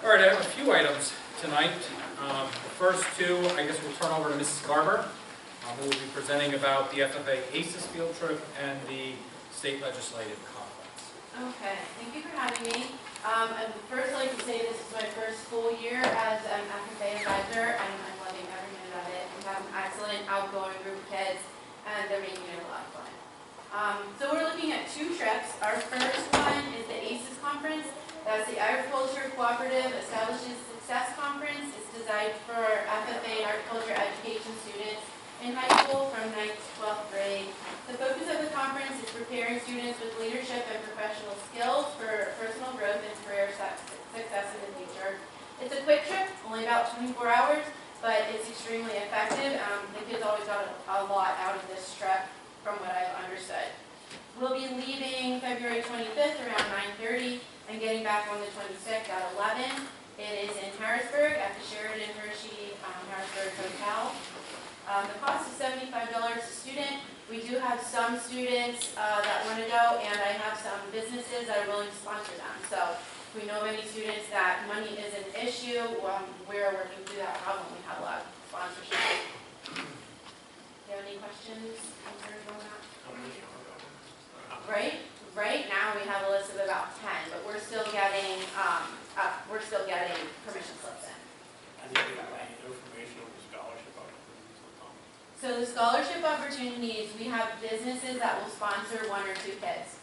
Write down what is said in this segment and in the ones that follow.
All right, I have a few items tonight. The first two, I guess we'll turn over to Mrs. Garber, who will be presenting about the FFA ACES field trip and the state legislative conference. Okay, thank you for having me. I'd first like to say this is my first full year as an FFA advisor, and I'm loving every minute of it. We have an excellent, outgoing group of kids, and they're making it a lot of fun. So we're looking at two trips. Our first one is the ACES conference. That's the Agriculture Cooperative Establishes Success Conference. It's designed for FFA and agriculture education students in high school from 9th to 12th grade. The focus of the conference is preparing students with leadership and professional skills for personal growth and career success in the future. It's a quick trip, only about 24 hours, but it's extremely effective. The kids always got a lot out of this trip from what I've understood. We'll be leaving February 25th around 9:30 and getting back on the 26th at 11. It is in Harrisburg at the Sheridan Hershey Harrisburg Hotel. The cost is $75 a student. We do have some students that want to go, and I have some businesses that are willing to sponsor them. So we know many students that money is an issue. We're working through that problem. We have a lot of sponsorship. Do you have any questions, concerns on that? Right now we have a list of about 10, but we're still getting permission slips in. And you have any information on the scholarship opportunities? So the scholarship opportunities, we have businesses that will sponsor 1 or 2 kids.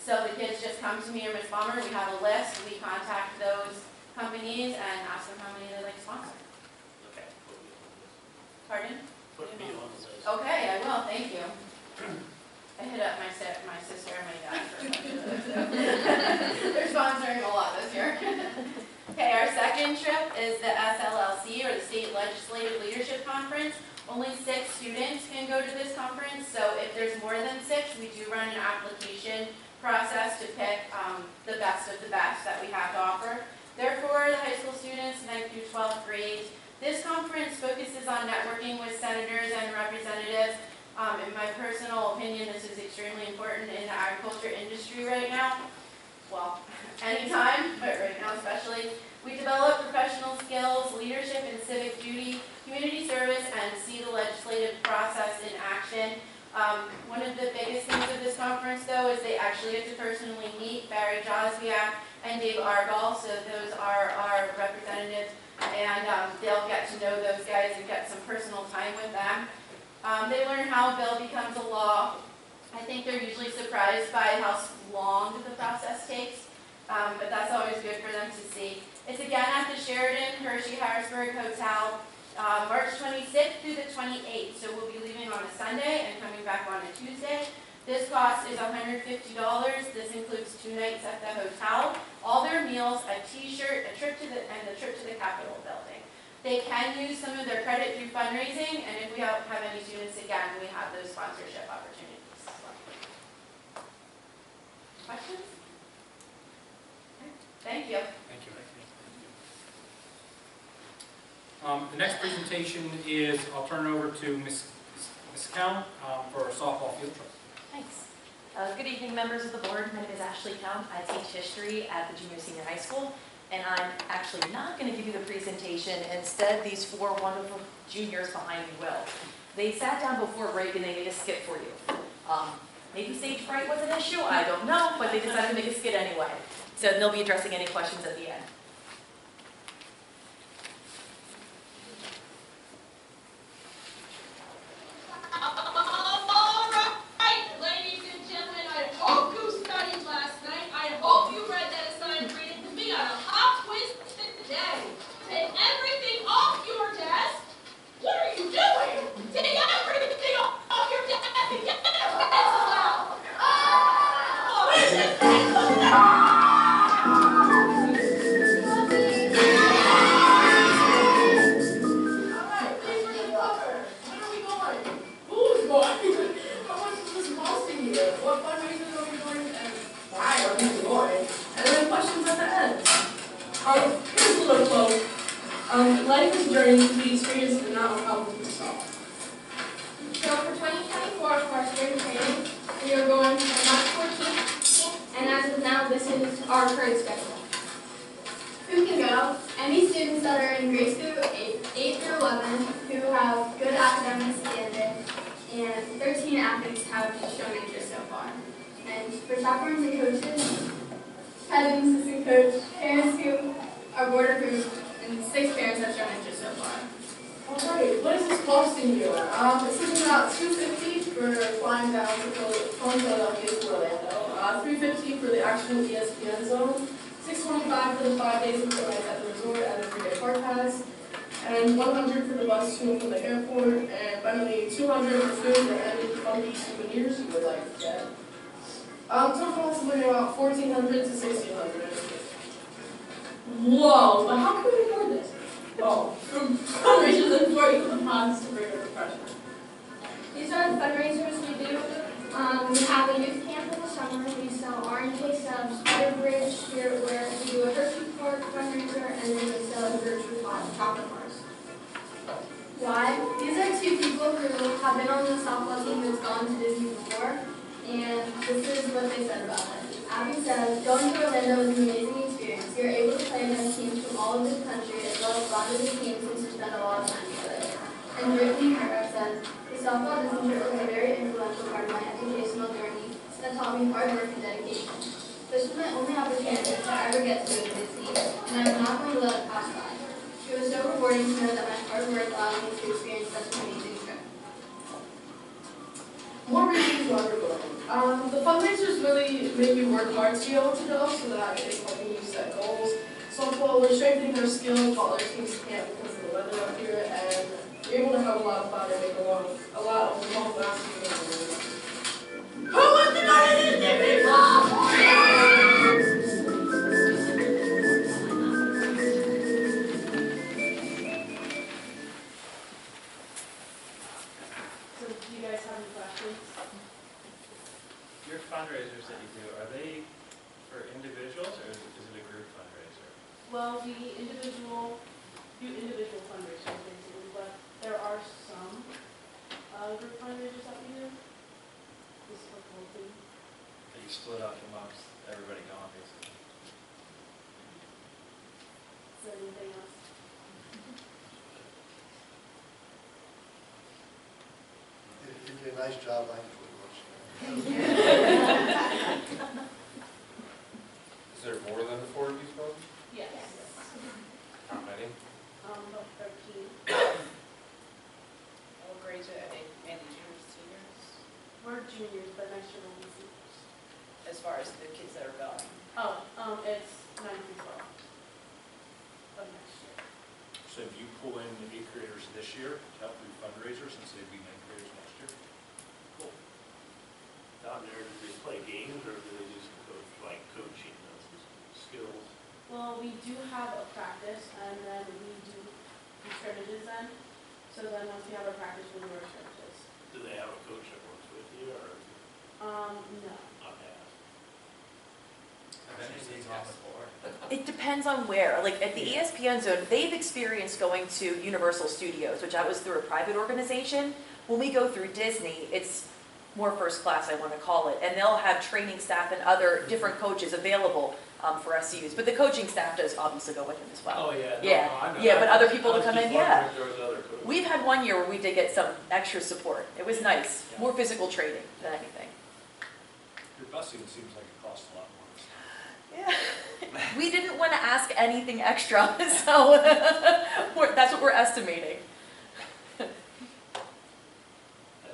So the kids just come to me or Ms. Balmer, we have a list, we contact those companies and ask them how many they'd like to sponsor. Okay. Pardon? Put me on the list. Okay, I will, thank you. I hit up my sister and my dad for a bunch of those. They're sponsoring a lot this year. Okay, our second trip is the SLLC, or the State Legislative Leadership Conference. Only 6 students can go to this conference, so if there's more than 6, we do run an application process to pick the best of the best that we have to offer. Therefore, the high school students, 9th through 12th grades. This conference focuses on networking with senators and representatives. In my personal opinion, this is extremely important in the agriculture industry right now. Well, anytime, but right now especially. We develop professional skills, leadership and civic duty, community service, and see the legislative process in action. One of the biggest things of this conference, though, is they actually get to personally meet Barry Joswiak and Dave Argall, so those are our representatives, and they'll get to know those guys and get some personal time with them. They learn how a bill becomes a law. I think they're usually surprised by how long the process takes, but that's always good for them to see. It's again at the Sheridan Hershey Harrisburg Hotel, March 26th through the 28th. So we'll be leaving on a Sunday and coming back on a Tuesday. This cost is $150. This includes 2 nights at the hotel, all their meals, a T-shirt, the trip to the Capitol building. They can use some of their credit through fundraising, and if we have any students, again, we have those sponsorship opportunities. Questions? Okay. Thank you. Thank you. The next presentation is, I'll turn it over to Ms. Count for a softball field trip. Thanks. Good evening, members of the board. My name is Ashley Count. I teach history at the junior senior high school, and I'm actually not going to give you the presentation. Instead, these 4 wonderful juniors behind me will. They sat down before break and they made a skit for you. Maybe stage fright was an issue, I don't know, but they decided to make a skit anyway. So they'll be addressing any questions at the end. Life is a journey to be experienced and not a problem to solve. So for 2024, for our spring training, we are going from March 14th, and as of now, this is our current schedule. that are in grade school 8 through 11 who have good academic standing, and 13 athletes have shown interest so far. And for chaperones and coaches, head and assistant coach, parents who are board approved, and 6 parents have shown interest so far. Alright, what is this costing you? It's looking about $250 for flying down to from Philadelphia to Orlando. $350 for the actual ESPN zone. $625 for the 5 days and 4 nights at the resort and a 3-day park pass. And $100 for the bus to and from the airport. And finally, $200 for food and any funky souvenirs you would like to get. Total cost is looking at about $1,400 to $1,600. Whoa, but how can we afford this? Oh, from fundraisers and for funds to bring up the pressure. These are the fundraisers we do. We have a youth camp in the summer. We sell orange cake subs, Spider Bridge, Spirit Wear. We do a Hershey Park fundraiser, and then we sell virtual chocolate bars. Why? These are 2 people who have been on the softball team who's gone to Disney before, and this is what they said about it. Abby says, going to Orlando is an amazing experience. You're able to play against teams from all over the country, as well as a lot of the teams since you spend a lot of time together. And Brittany Herrera says, the softball Disney trip was a very influential part of my educational journey that taught me hard work and dedication. This was my only opportunity to ever get to go to Disney, and I'm not going to let it pass by. It was so rewarding to know that my hard work allowed me to experience such an amazing trip. More reasons why we're going. The fundraisers really make you work hard to be able to go, so that they help you set goals. Softball, we're strengthening their skills while other teams can't because of the weather up here, and you're able to have a lot of fun and make a lot of long-lasting memories. Who was the money in the So do you guys have any questions? Your fundraisers that you do, are they for individuals or is it a group fundraiser? Well, we do individual fundraisers basically, but there are some group fundraisers that we do. This is for the whole team. That you split up amongst everybody gone basically? Is there anything else? You did a nice job, I enjoyed watching. Is there more than the 4 of you folks? Yes. How many? About 13. What grades are they? Mainly juniors, seniors? We're juniors, but next year we'll be seniors. As far as the kids that are going? Oh, it's 9 through 12 of next year. So if you pull in the 8th graders this year to help do fundraisers and say be 9th graders next year? Cool. Down there, do they play games or do they just coach, like coaching skills? Well, we do have a practice, and then we do scrimmages then. So then once we have our practice, we'll do our scrimmages. Do they have a coach that works with you or No. not have? It depends on where. Like at the ESPN zone, they've experienced going to Universal Studios, which I was through a private organization. When we go through Disney, it's more first class, I want to call it, and they'll have training staff and other different coaches available for us to use. But the coaching staff does obviously go with them as well. Oh, yeah. Yeah, No, I know. yeah, but other people I to was come just in, wondering yeah. if there was other coaches. We've had one year where we did get some extra support. It was nice, more physical training than anything. Your busing seems like it costs a lot more. Yeah. We didn't want to ask anything extra, so that's what we're estimating.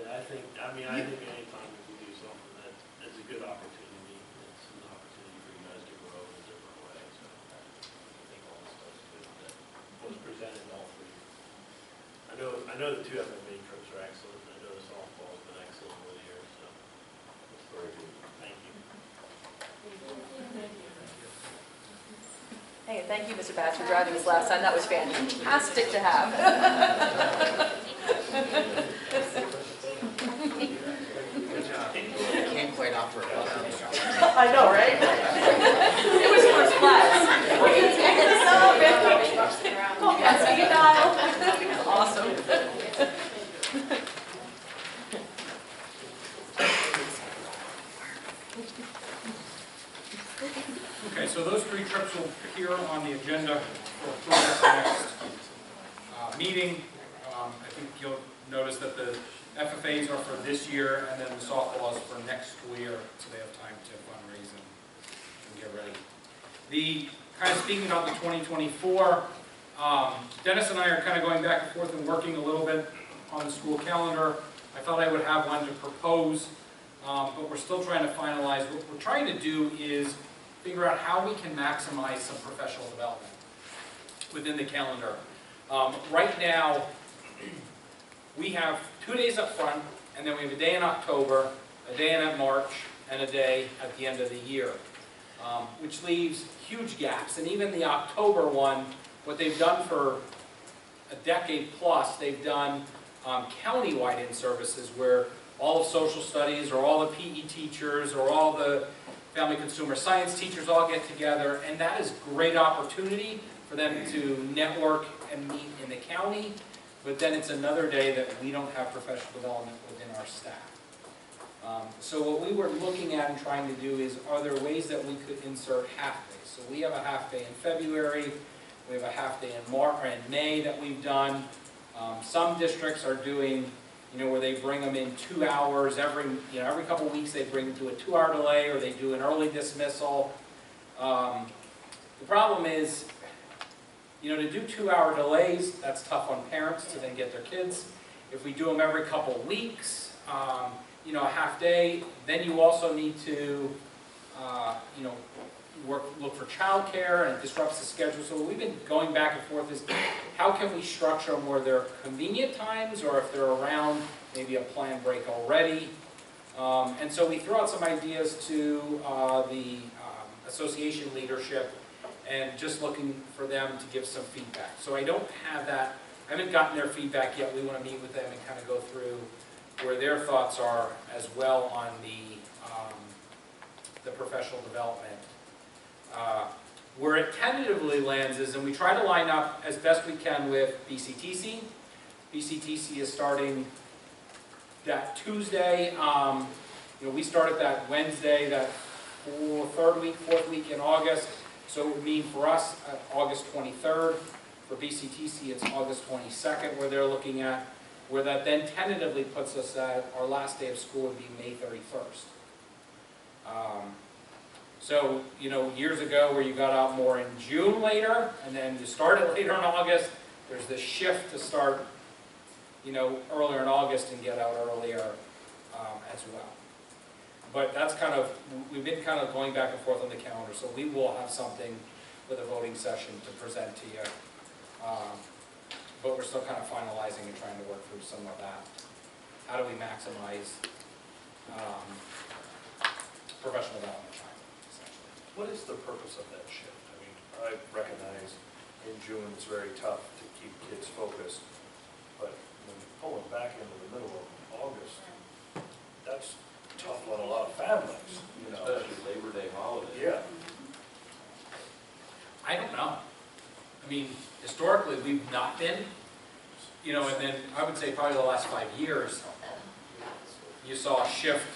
I think anytime we can do something that's a good opportunity, it's an opportunity for you guys to grow in a different way, so I think all this stuff is good that was presented all three. I know the 2 FFA trips are excellent, I know the softball's been excellent over the years, so it's very good. Thank you. Hey, and thank you, Mr. Bass, for driving us last time. That was fantastic to have. Can't quite operate without you. I know, right? It was first class. Oh, yeah, speed dial. Awesome. Okay, so those 3 trips will appear on on the agenda for approval for next meeting. I think you'll notice that the FFAs are for this year, and then the softball is for next school year, so they have time to fundraise and get ready. The kind of speaking about the 2024, Dennis and I are kind of going back and forth and working a little bit on the school calendar. I thought I would have one to propose, but we're still trying to finalize. What we're trying to do is figure out how we can maximize some professional development within the calendar. Right now, we have 2 days up front, and then we have a day in October, a day in March, and a day at the end of the year, which leaves huge gaps. And even the October one, what they've done for a decade plus, they've done county-wide in-services where all of social studies or all the PE teachers or all the family consumer science teachers all get together, and that is great opportunity for them to network and meet in the county, but then it's another day that we don't have professional development within our staff. So what we were looking at and trying to do is, are there ways that we could insert half-days? So we have a half-day in February, we have a half-day in May that we've done. Some districts are doing, where they bring them in 2 hours every couple of weeks. They bring them to a 2-hour delay, or they do an early dismissal. The problem is, to do 2-hour delays, that's tough on parents to then get their kids. If we do them every couple of weeks, a half day, then you also need to, look for childcare, and it disrupts the schedule. So what we've been going back and forth is, how can we structure them where they're convenient times, or if they're around maybe a planned break already. And so we threw out some ideas to the association leadership, and just looking for them to give some feedback. So I don't have that, I haven't gotten their feedback yet. We want to meet with them and kind of go through where their thoughts are as well on the professional development. Where it tentatively lands is, and we try to line up as best we can with BCTC. BCTC is starting that Tuesday. We started that Wednesday, that fourth week in August. So it would mean for us August 23rd. For BCTC, it's August 22nd, where they're looking at, where that then tentatively puts us at our last day of school would be May 31st. So, years ago where you got out more in June later, and then you started later in August, there's this shift to start, earlier in August and get out earlier as well. But that's we've been kind of going back and forth on the calendar, so we will have something for the voting session to present to you. But we're still kind of finalizing and trying to work through some of that. How do we maximize professional development time, essentially? What is the purpose of that shift? I mean, I recognize in June it's very tough to keep kids focused, but when you pull them back into the middle of August, that's tough on a lot of families, Especially Labor Day holiday. Yeah. I don't know. I mean, historically, we've not been, and then I would say probably the last 5 years, you saw a shift.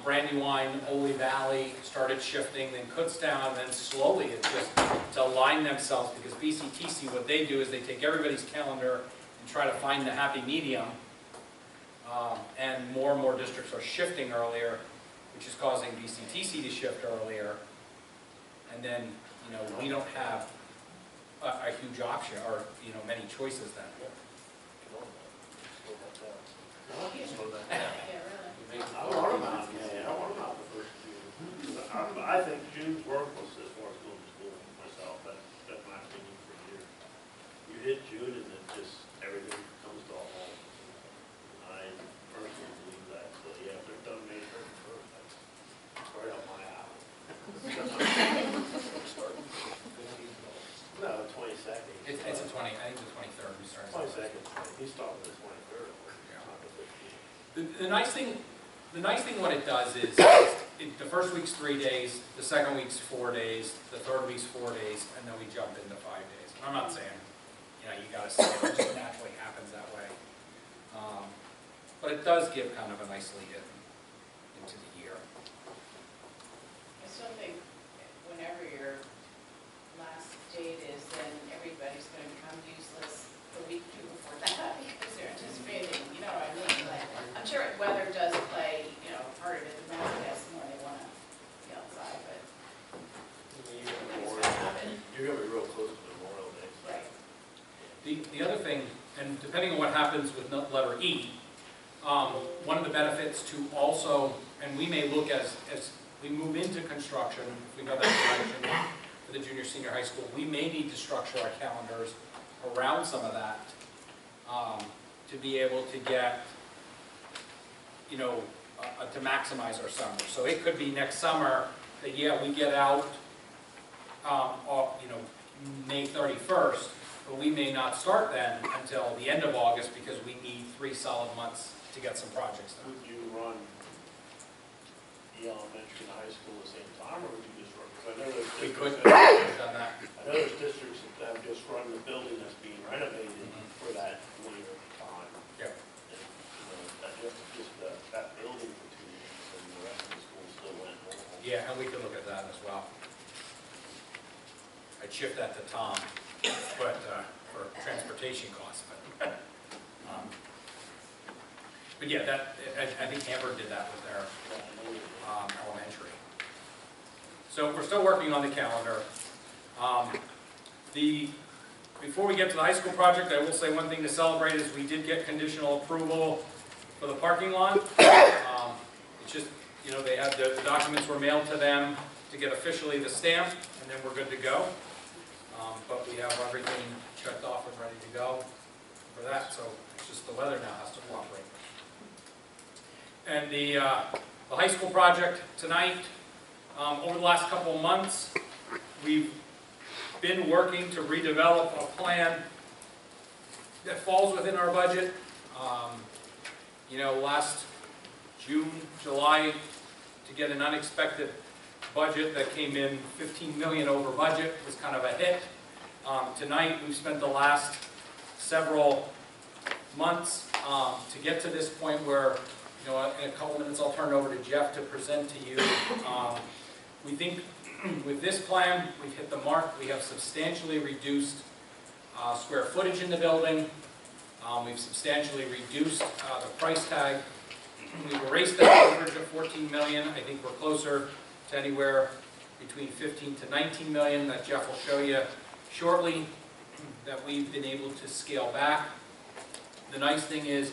Brandywine, Ole Valley started shifting, then Kutztown, and then slowly it just to align themselves, because BCTC, what they do is they take everybody's calendar and try to find the happy medium, and more districts are shifting earlier, which is causing BCTC to shift earlier, and then, we don't have a huge option, or, many choices then. Slow that down. Yeah, really. I want them out, the first June. I think June's worthless as far as going to school myself, that's my opinion for a year. You hit June and then just everything comes to a halt. I personally believe that, so yeah, if they're done May 31st, that's right up my alley. No, the 22nd. It's I think the 23rd we started. 22nd, he's talking the 23rd. Not the 15th. The nice thing what it does is, the first week's 3 days, the second week's 4 days, the third week's 4 days, and then we jump into 5 days. I'm not saying, you gotta say it, it just naturally happens that way. But it does give kind of a nice lead into the year. I still think whenever your last week or two before that, because they're anticipating, you know what I mean? Like, I'm sure weather does play, you know, part of it, the more, I guess, the more they wanna be outside, but You're it's gonna happen. gonna be real close to Memorial Day. Right. The other thing, and depending on what happens with letter E, one of the benefits to also, and we may look as we move into construction, if we go that direction for the junior, senior high school, we may need to structure our calendars around some of that to be able to get, you know, to maximize our summer. So it could be next summer that, yeah, we get out, you know, May 31st, but we may not start then until the end of August because we need 3 solid months to get some projects done. Would you run the elementary and high school at the same time, or would you just run? Because I know there's We districts could that- have done that. I know there's districts that have just run the building that's being renovated for that winter time. Yeah. And, you know, that just that building for 2 weeks, and the rest of the school still went normal. Yeah, and we could look at that as well. I'd shift that to Tom, but for transportation costs. But yeah, that I think Hamburg did that with their elementary. So we're still working on the calendar. Before we get to the high school project, I will say one thing to celebrate is we did get conditional approval for the parking lot. It's just, you know, they had the documents were mailed to them to get officially the stamp, and then we're good to go. But we have everything checked off and ready to go for that, so it's just the weather now has to cooperate. And the high school project tonight, over the last couple of months, we've been working to redevelop a plan that falls within our budget. You know, last June, July, to get an unexpected budget that came in 15 million over budget was kind of a hit. Tonight, we've spent the last several months to get to this point where, you know, in a couple minutes I'll turn it over to Jeff to present to you. We think with this plan, we've hit the mark. We have substantially reduced square footage in the building. We've substantially reduced the price tag. We've erased that average of 14 million. I think we're closer to anywhere between 15 to 19 million that Jeff will show you shortly, that we've been able to scale back. The nice thing is,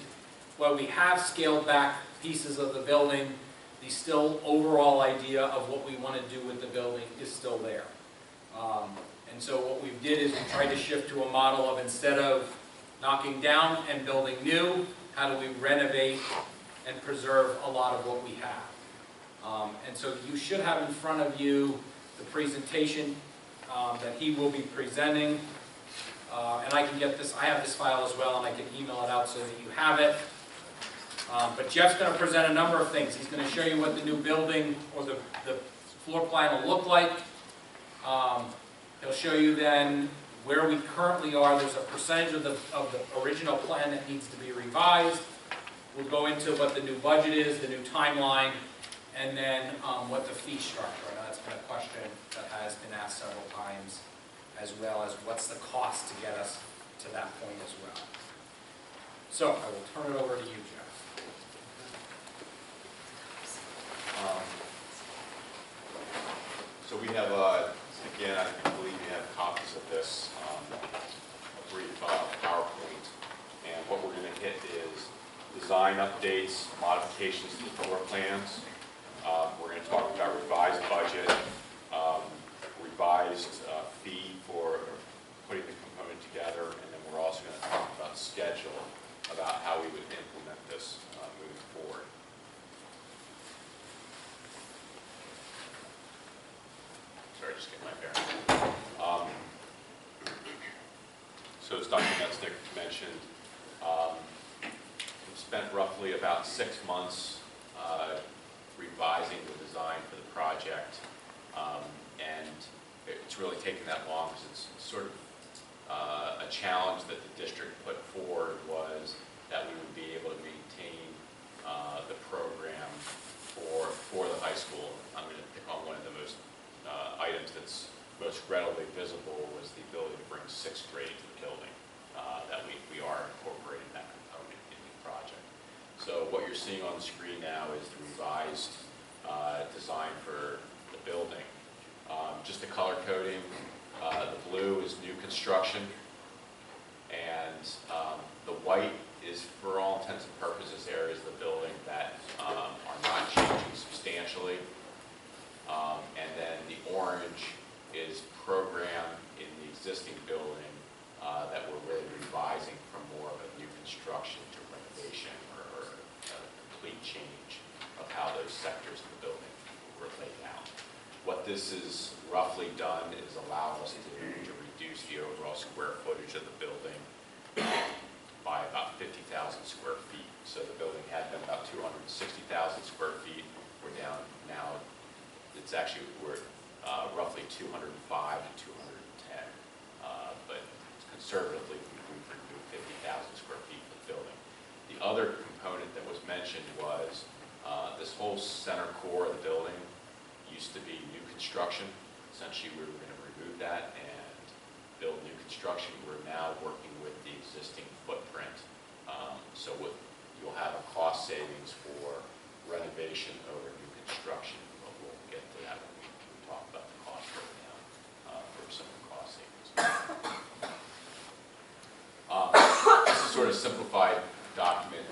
while we have scaled back pieces of the building, the still overall idea of what we want to do with the building is still there. And so what we did is we tried to shift to a model of, instead of knocking down and building new, how do we renovate and preserve a lot of what we have. And so you should have in front of you the presentation that he will be presenting. And I can get this, I have this file as well, and I can email it out so that you have it. But Jeff's going to present a number of things. He's going to show you what the new building or the floor plan will look like. He'll show you then where we currently are. There's a percentage of the original plan that needs to be revised. We'll go into what the new budget is, the new timeline, and then what the fee structure. I know that's been a question that has been asked several times, as well as what's the cost to get us to that point as well. So I will turn it over to you, Jeff. So we have, again, I believe you have copies of this, a brief PowerPoint. And what we're going to hit is design updates, modifications to the floor plans. We're going to talk about revised budget, revised fee for putting the component together, and then we're also going to talk about schedule, about how we would implement this moving forward. Sorry, just get my bearings. So as Dr. Metznick mentioned, we've spent roughly about 6 months revising the design for the project, and it's really taken that long because it's sort of a challenge that the district put forward was that we would be able to maintain the program for the high school. I'm going to pick on one of the most items that's most readily visible was the ability to bring 6th grade to the building that we you're seeing on the screen now is the revised design for the building. Just the color coding, the blue is new construction, and the white is, for all intents and purposes, areas of the building that are not changing substantially. And then the orange is programmed in the existing building that we're really revising from more of a new construction to renovation or a complete change of how those sectors of the building were laid out. What this has roughly done is allow us to reduce the overall square footage of the building by about 50,000 square feet. So the building had been about 260,000 square feet. We're down now, it's actually, we're roughly 205 to 210. But conservatively, we've removed 50,000 square feet of the building. The other component that was mentioned was this whole center core of the building used to be new construction. Essentially, we were going to remove that and build new construction. We're now working with the existing footprint. So you'll have a cost savings for renovation over new construction. But we'll get to that when we talk about the cost breakdown for some of the cost savings. This is sort of simplified document,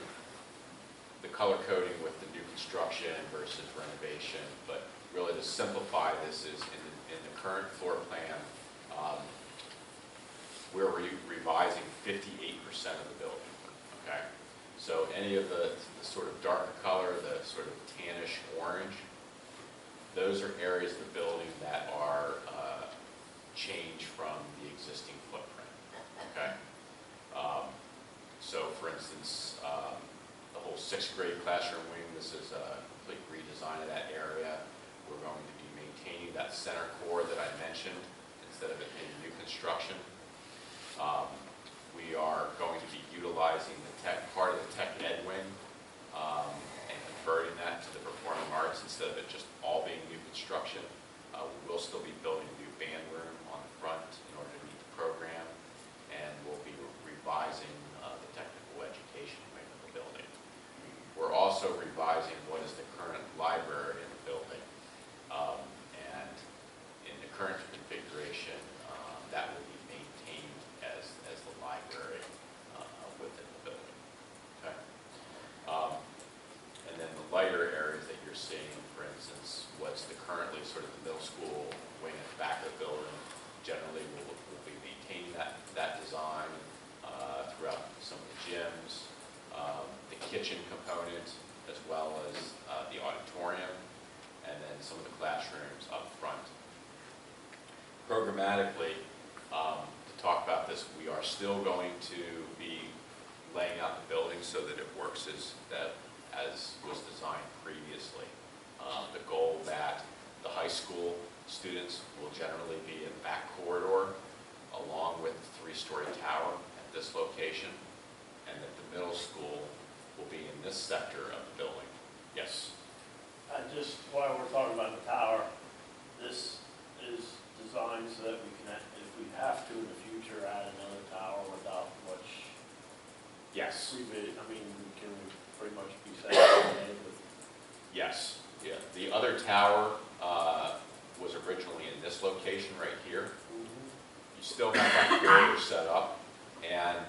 the color coding with the new construction versus renovation, but really to simplify this is in the current floor plan, we're revising 58% of the building, okay? So any of the sort of darker color, the sort of tannish orange, those are areas of the building that are changed from the existing footprint, okay? So for instance, the whole 6th grade classroom wing, this is a complete redesign of that area. We're going to be maintaining that center core that I mentioned instead of it being new construction. We are going to be utilizing the part of the tech ed wing and converting that to the performing arts instead of it just all being new construction. We will still be building a new band room on the front in order to meet the program, and we'll be revising the technical education wing of the building. We're also revising what is the current library in the building, and in the current configuration, that will be maintained as the library within the building. Okay. And then the lighter areas that you're seeing, for instance, what's currently sort of the middle school wing at the back of the building. Generally, we'll be maintaining that design throughout some of the gyms, the kitchen component, as well as the auditorium, and then some of the classrooms up front. Programmatically, to talk about this, we are still going to be laying out the building so that it works as was designed previously. The goal that the high school students will generally be in the back corridor along with the 3-story tower at this location, and that the middle school will be in this sector of the building. Yes? Just while we're talking about the tower, this is designed so that we can, if we have to in the future, add another tower without much Yes. revision. I mean, can we pretty much be satisfied with? Yes. Yeah. The other tower was originally in this location right here. You still have that corridor set up, and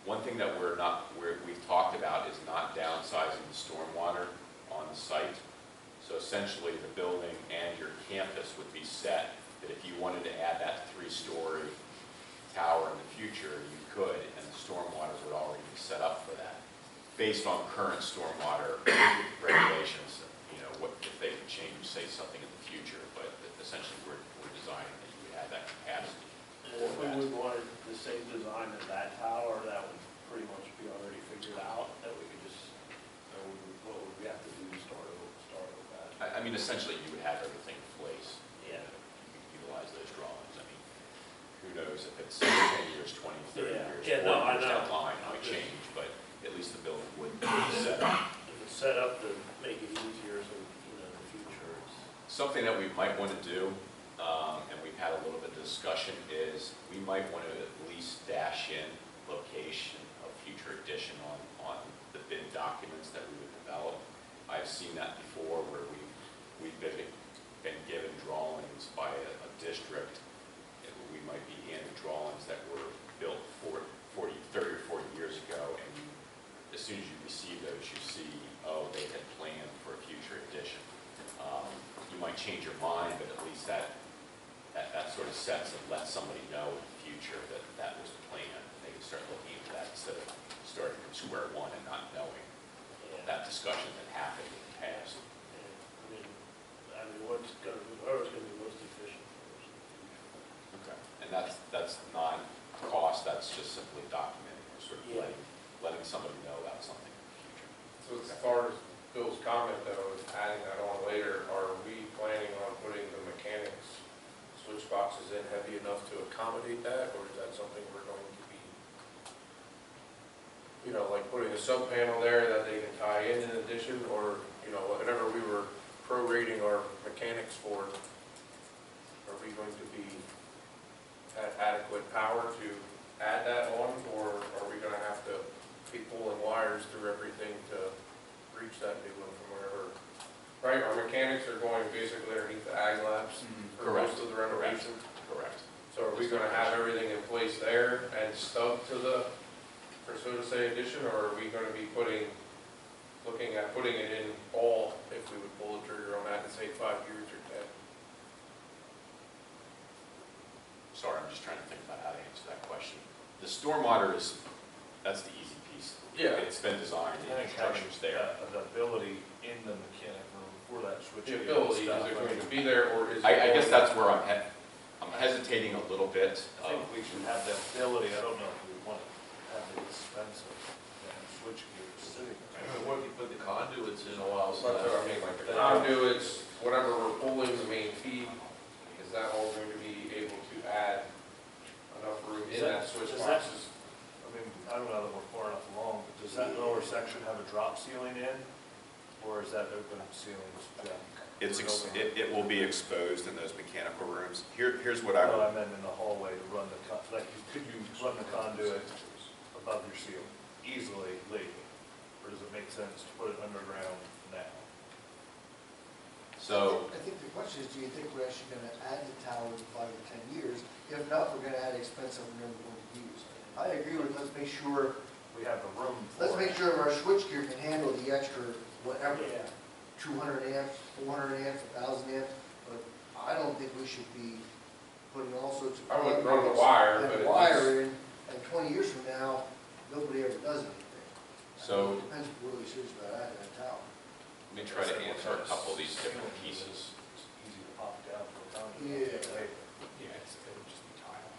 one thing that we've talked about is not downsizing the stormwater on the site. So essentially, the building and your campus would be set that if you wanted to add that 3-story tower in the future, you could, and the stormwaters would already be set up for that, based on current stormwater regulations. You know, what if they could change, say something in the future, but essentially we're designing that you would have that capacity. And if we would want the same design as that tower, that would pretty much be already figured out, that we could just, what would we have to do to start with that? I mean, essentially, you would have everything in place. Yeah. You could utilize those drawings. I mean, who knows if it's 10 years, 20, 30 years, 40 Yeah, no, I years know. down the line, it might change, but at least the building would be set up. If it's set up to make it easier, so, in the future, it's. Something that we might want to do, and we've had a little bit of discussion, is we might want to at least dash in location of future addition on the bid documents that we would develop. I've seen that before where we've been given drawings by a district. We might be handed drawings that were built 30 or 40 years ago, and as soon as you receive those, you see, oh, they had planned for a future addition. You might change your mind, but at least that sort of sets and lets somebody know in the future that that was the plan. They can start looking into that instead of starting from square one and not knowing that discussion that happened in the past. I mean, whoever's going to be most efficient for us in the future. Okay. And that's not cost, that's just simply documenting, or sort of letting somebody know about something in the future. So as far as Bill's comment though, of adding that on later, are we planning on putting the mechanics switch boxes in heavy enough to accommodate that, or is that something we're going to be, like putting a sub panel there that they can tie in addition, or, whatever we were prorating our mechanics for, are we going to be at adequate power to add that on, or are we gonna have to be pulling wires through everything to reach that new one from wherever? Right, our mechanics are going basically underneath the ag labs for most of the renovation. Correct. So are we gonna have everything in place there and stubbed to the, for so to say, addition, or are we gonna be looking at putting it in all, if we would pull the trigger on that and say 5 years or 10? Sorry, I'm just trying to think about how to answer that question. The stormwater that's the easy piece. Yeah. It's been designed, the infrastructure's there. The ability in the mechanic room for that switch. The ability, is it going to be there, or is it? I guess that's where I'm hesitating a little bit. I think we should have the ability, I don't know if we want to have the expense of switch gears sitting there. What if you put the conduits in a while? That's what I mean, like the conduits, whatever we're pulling, the main feed, is that all going to be able to add enough room in that switch boxes? I mean, I don't know that we're far enough along, but does that lower section have a drop ceiling in? Or is that open ceilings? It will be exposed in those mechanical rooms. Here's what I would. No, I meant in the hallway to run could you run the conduit above your ceiling easily later? Or does it make sense to put it underground now? So. I think the question is, do you think we're actually going to add the tower in 5 or 10 years? If not, we're going to add expense that we're never going to use. I agree with, let's make sure, We have the room for let's make sure our switchgear can handle the extra whatever, Yeah. 200 amps, 400 amps, 1,000 amps, but I don't think we should be putting all sorts of. I wouldn't run the wire, but and at wire in, and 20 years from now, nobody ever does anything. So. It depends if we're really serious about adding that tower. Let me try to answer a couple of these different pieces. It's easy to pop down to a conduit. Yeah. Yeah, it would just be tile.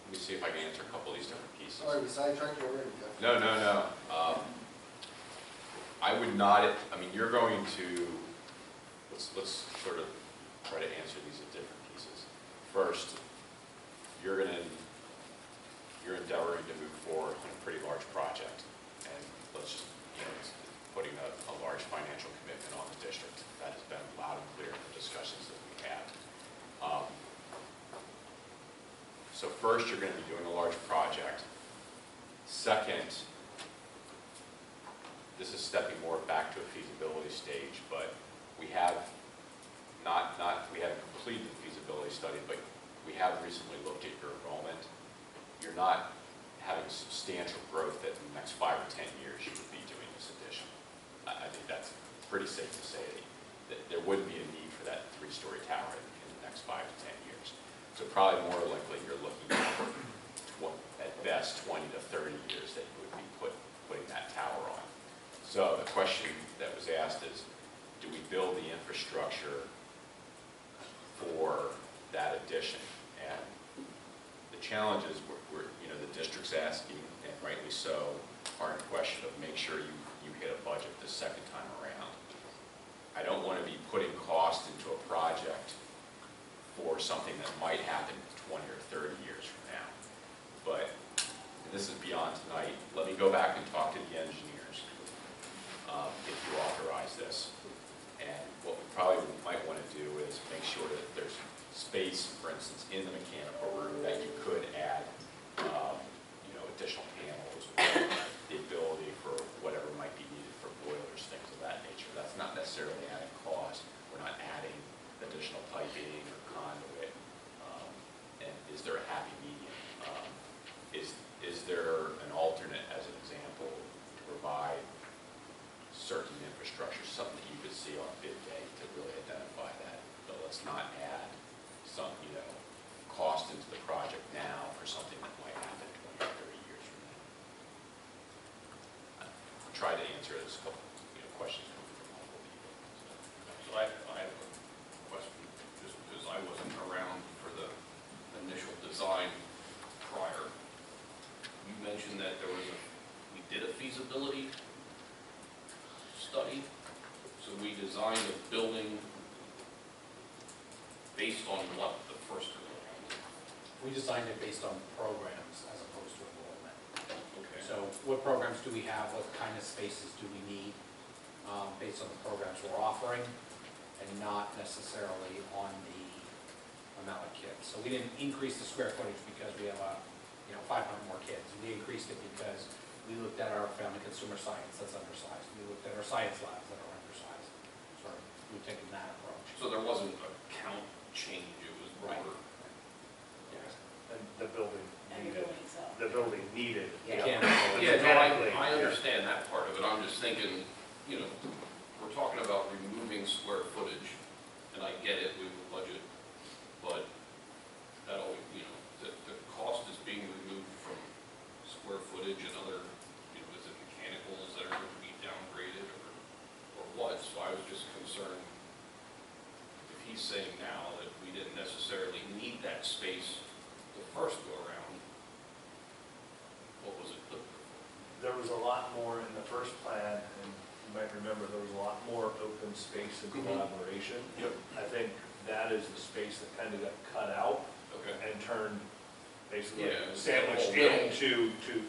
Let me see if I can answer a couple of these different pieces. Sorry, we sidetracked you already, Jeff. No. I would not, I mean, you're going to, let's sort of try to answer these in different pieces. First, you're endeavoring to move forward on a pretty large project. And let's just, it's putting a large financial commitment on the district. That has been loud and clear in the discussions that we had. So first, you're going to be doing a large project. Second, this is stepping more back to a feasibility stage, but we have we haven't completed the feasibility study, but we have recently looked at your enrollment. You're not having substantial growth that in the next 5 or 10 years you would be doing this addition. I think that's pretty safe to say that there wouldn't be a need for that 3-story tower in the next 5 to 10 years. So probably more likely you're looking at best 20 to 30 years that you would be putting that tower on. So the question that was asked is, do we build the infrastructure for that addition? And the challenge is the district's asking, and rightly so, are in question of make sure you hit a budget the second time around. I don't want to be putting cost into a project for something that might happen 20 or 30 years from now. But this is beyond tonight. Let me go back and talk to the engineers if you authorize this. And what we probably might want to do is make sure that there's space, for instance, in the mechanical room that you could add, additional panels, or the ability for whatever might be needed for boilers, things of that nature. That's not necessarily adding cost. We're not adding additional piping or conduit. And is there a happy medium? Is there an alternate, as an example, to provide certain infrastructure, something that you could see on bid day to really identify that? But let's not add some, cost into the project now for something that might happen 20 or 30 years from now. I'll try to answer this couple, questions coming from multiple people. So I have a question, just because I wasn't around for the initial design prior. You mentioned that we did a feasibility study, so we designed a building based on what the first go around? We designed it based on programs as opposed to enrollment. Okay. So what programs do we have, what kind of spaces do we need, based on the programs we're offering, and not necessarily on the amount of kids. So we didn't increase the square footage because we have 500 more kids. We increased it because we looked at our family consumer science, that's undersized. We looked at our science labs that are undersized. So we've taken that approach. So there wasn't a count change, it was Right. more. Yes. And the building And the needed, building itself. the building needed. Yeah. Yeah, no, Mechanically. I understand that part of it, I'm just thinking, we're talking about removing square footage, and I get it, we have a budget, but that always, the cost is being removed from square footage and other, is it mechanicals that are going to be downgraded or what? So I was just concerned, if he's saying now that we didn't necessarily need that space the first go around, what was it put there for? There was a lot more in the first plan, and you might remember, there was a lot more open space and collaboration. Yep. I think that is the space that kind of got cut out Okay. and turned, basically Yeah, sandwiched all middle. into, to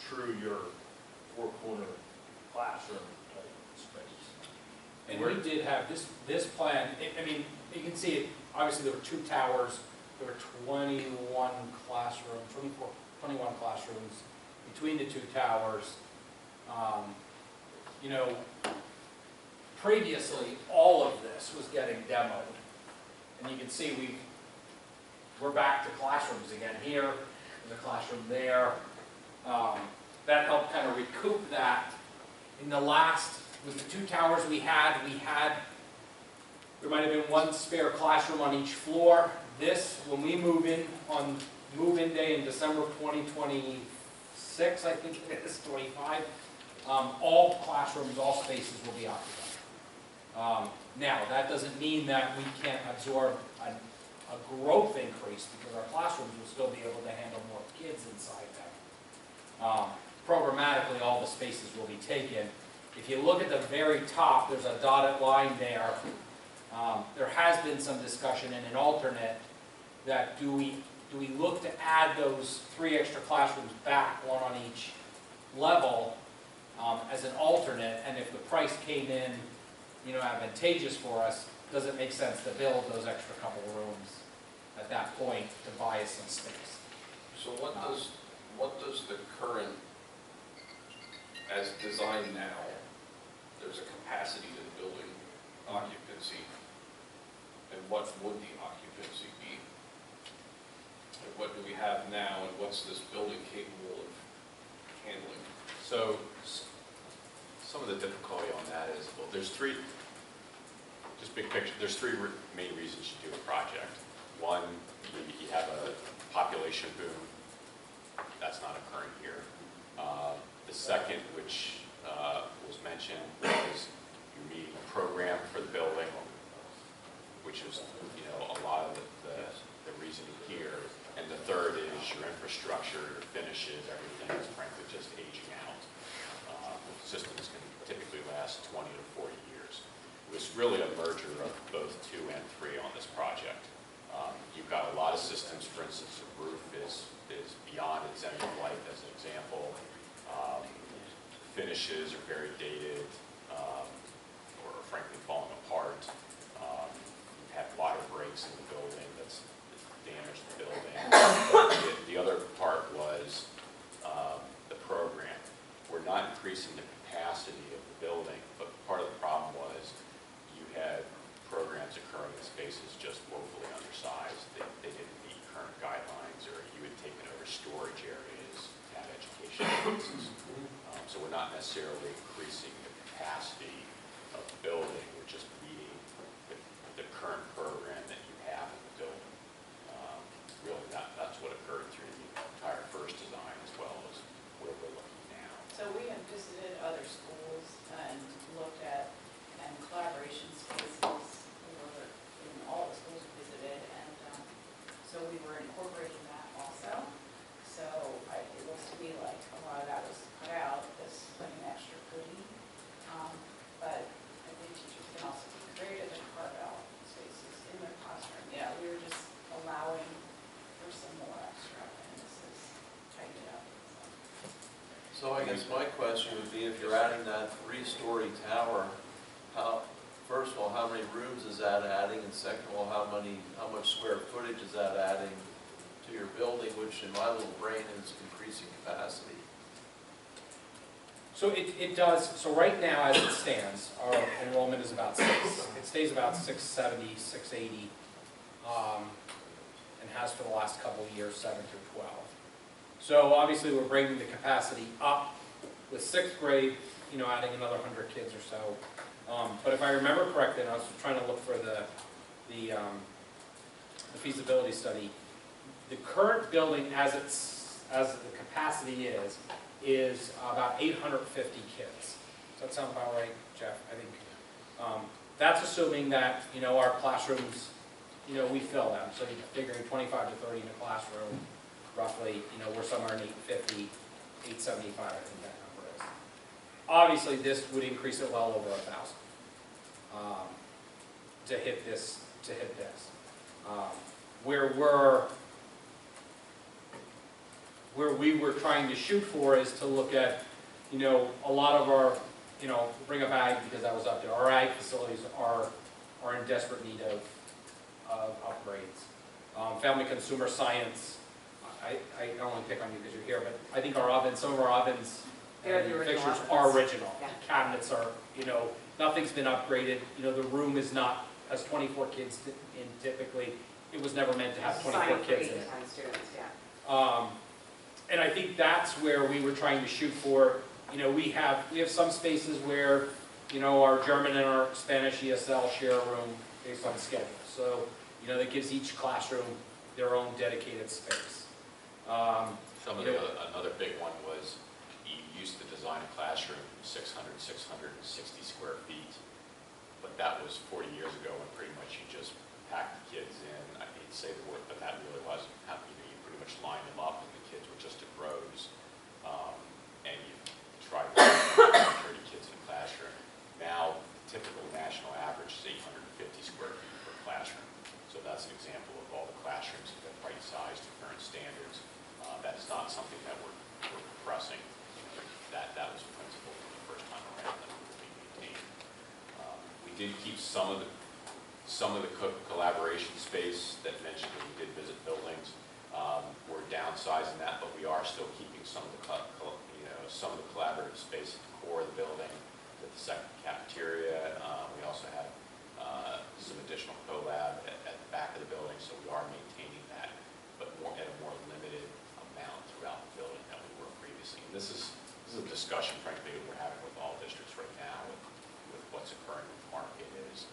true your four-corner classroom type space. And we did have this plan, you can see it, obviously there were 2 towers, there were 21 classrooms, 21 classrooms between the 2 towers. Previously, all of this was getting demoed. And you can see we're back to classrooms again here, there's a classroom there. That helped kind of recoup that. In the last, with the 2 towers we had, there might have been 1 spare classroom on each floor. This, when we move in on move-in day in December of 2026, I think it is, 25, all classrooms, all spaces will be occupied. Now, that doesn't mean that we can't absorb a growth increase because our classrooms will still be able to handle more kids inside them. Programmatically, all the spaces will be taken. If you look at the very top, there's a dotted line there. There has been some discussion in an alternate that do we look to add those 3 extra classrooms back, 1 on each level, as an alternate, and if the price came in, advantageous for us, does it make sense to build those extra couple rooms at that point to buy us some space? So what does the current, as designed now, there's a capacity to the building occupancy, and what would the occupancy be? Like what do we have now, and what's this building capable of handling? So some of the difficulty on that is, well, there's 3, just big picture, there's 3 main reasons you do a project. One, you have a population boom. That's not occurring here. The second, which was mentioned, was you're meeting a program for the building, which is, a lot of the reasoning here. And the third is your infrastructure, your finishes, everything is frankly just aging out. Systems can typically last 20 to 40 years. It was really a merger of both 2 and 3 on this project. You've got a lot of systems, for instance, the roof is beyond its end of life, as an example. Finishes are very dated, or frankly falling apart. You've had water breaks in the building that's damaged the building. The other part necessarily increasing the capacity of the building. We're just meeting the current program that you have in the building. Really, that's what occurred through the entire first design as well as where we're looking now. So we have visited other schools and looked at, and collaboration spaces were in all the schools we visited, and so we were incorporating that also. So it looks to me like a lot of that was cut out, this like an extra goodie. But I think teachers can also be creative and carve out spaces in their classroom. Yeah, we were just allowing for some more extra, and this is tighten it up. So I guess my question would be, if you're adding that 3-story tower, first of all, how many rooms is that adding? And second of all, how much square footage is that adding to your building, which in my little brain is increasing capacity? So it does, so right now as it stands, our enrollment is about 6. It stays about 670, 680, and has for the last couple of years, 7 through 12. So obviously we're bringing the capacity up with 6th grade, you know, adding another 100 kids or so. But if I remember correctly, and I was trying to look for the feasibility study, the current building as the capacity is about 850 kids. Does that sound about right, Jeff? I think that's assuming that, you know, our classrooms, you know, we fill them. So you're figuring 25 to 30 in a classroom, roughly, you know, we're somewhere in 850, 875, I think that number is. Obviously, this would increase it well over 1,000 to hit this. Where we were trying to shoot for is to look at, you know, a lot of our, you know, bring a bag because that was up there. Our ag facilities are in desperate need of upgrades. Family consumer science, I don't want to pick on you because you're here, but I think our ovens, some of our ovens and fixtures are original. Yeah. The cabinets are, you know, nothing's been upgraded. You know, the room is not, has 24 kids in typically. It was never meant to have 24 kids in it. Students, yeah. And I think that's where we were trying to shoot for. You know, we have some spaces where, you know, our German and our Spanish ESL share a room based on schedule. So, you know, that gives each classroom their own dedicated space. Another big one was you used to design a classroom 600, 660 square feet, but that was 40 years ago when pretty much you just packed the kids in. I hate to say the word, but that really wasn't happening. You pretty much lined them up and the kids were just in rows, and you tried to put 30 kids in a classroom. Now, the typical national average is 850 square feet per classroom. So that's an example of all the classrooms that are right-sized to current standards. That is not something that we're pressing. That was a principle from the first time around that we were being maintained. We did keep some of the collaboration space that mentioned when we did visit buildings. We're downsizing that, but we are still keeping some of the collaborative space at the core of the building, at the second cafeteria. We also have some additional collab at the back of the building, so we are maintaining that, but at a more limited amount throughout the building than we were previously. And this is a discussion, frankly, that we're having with all districts right now with what's occurring with the market is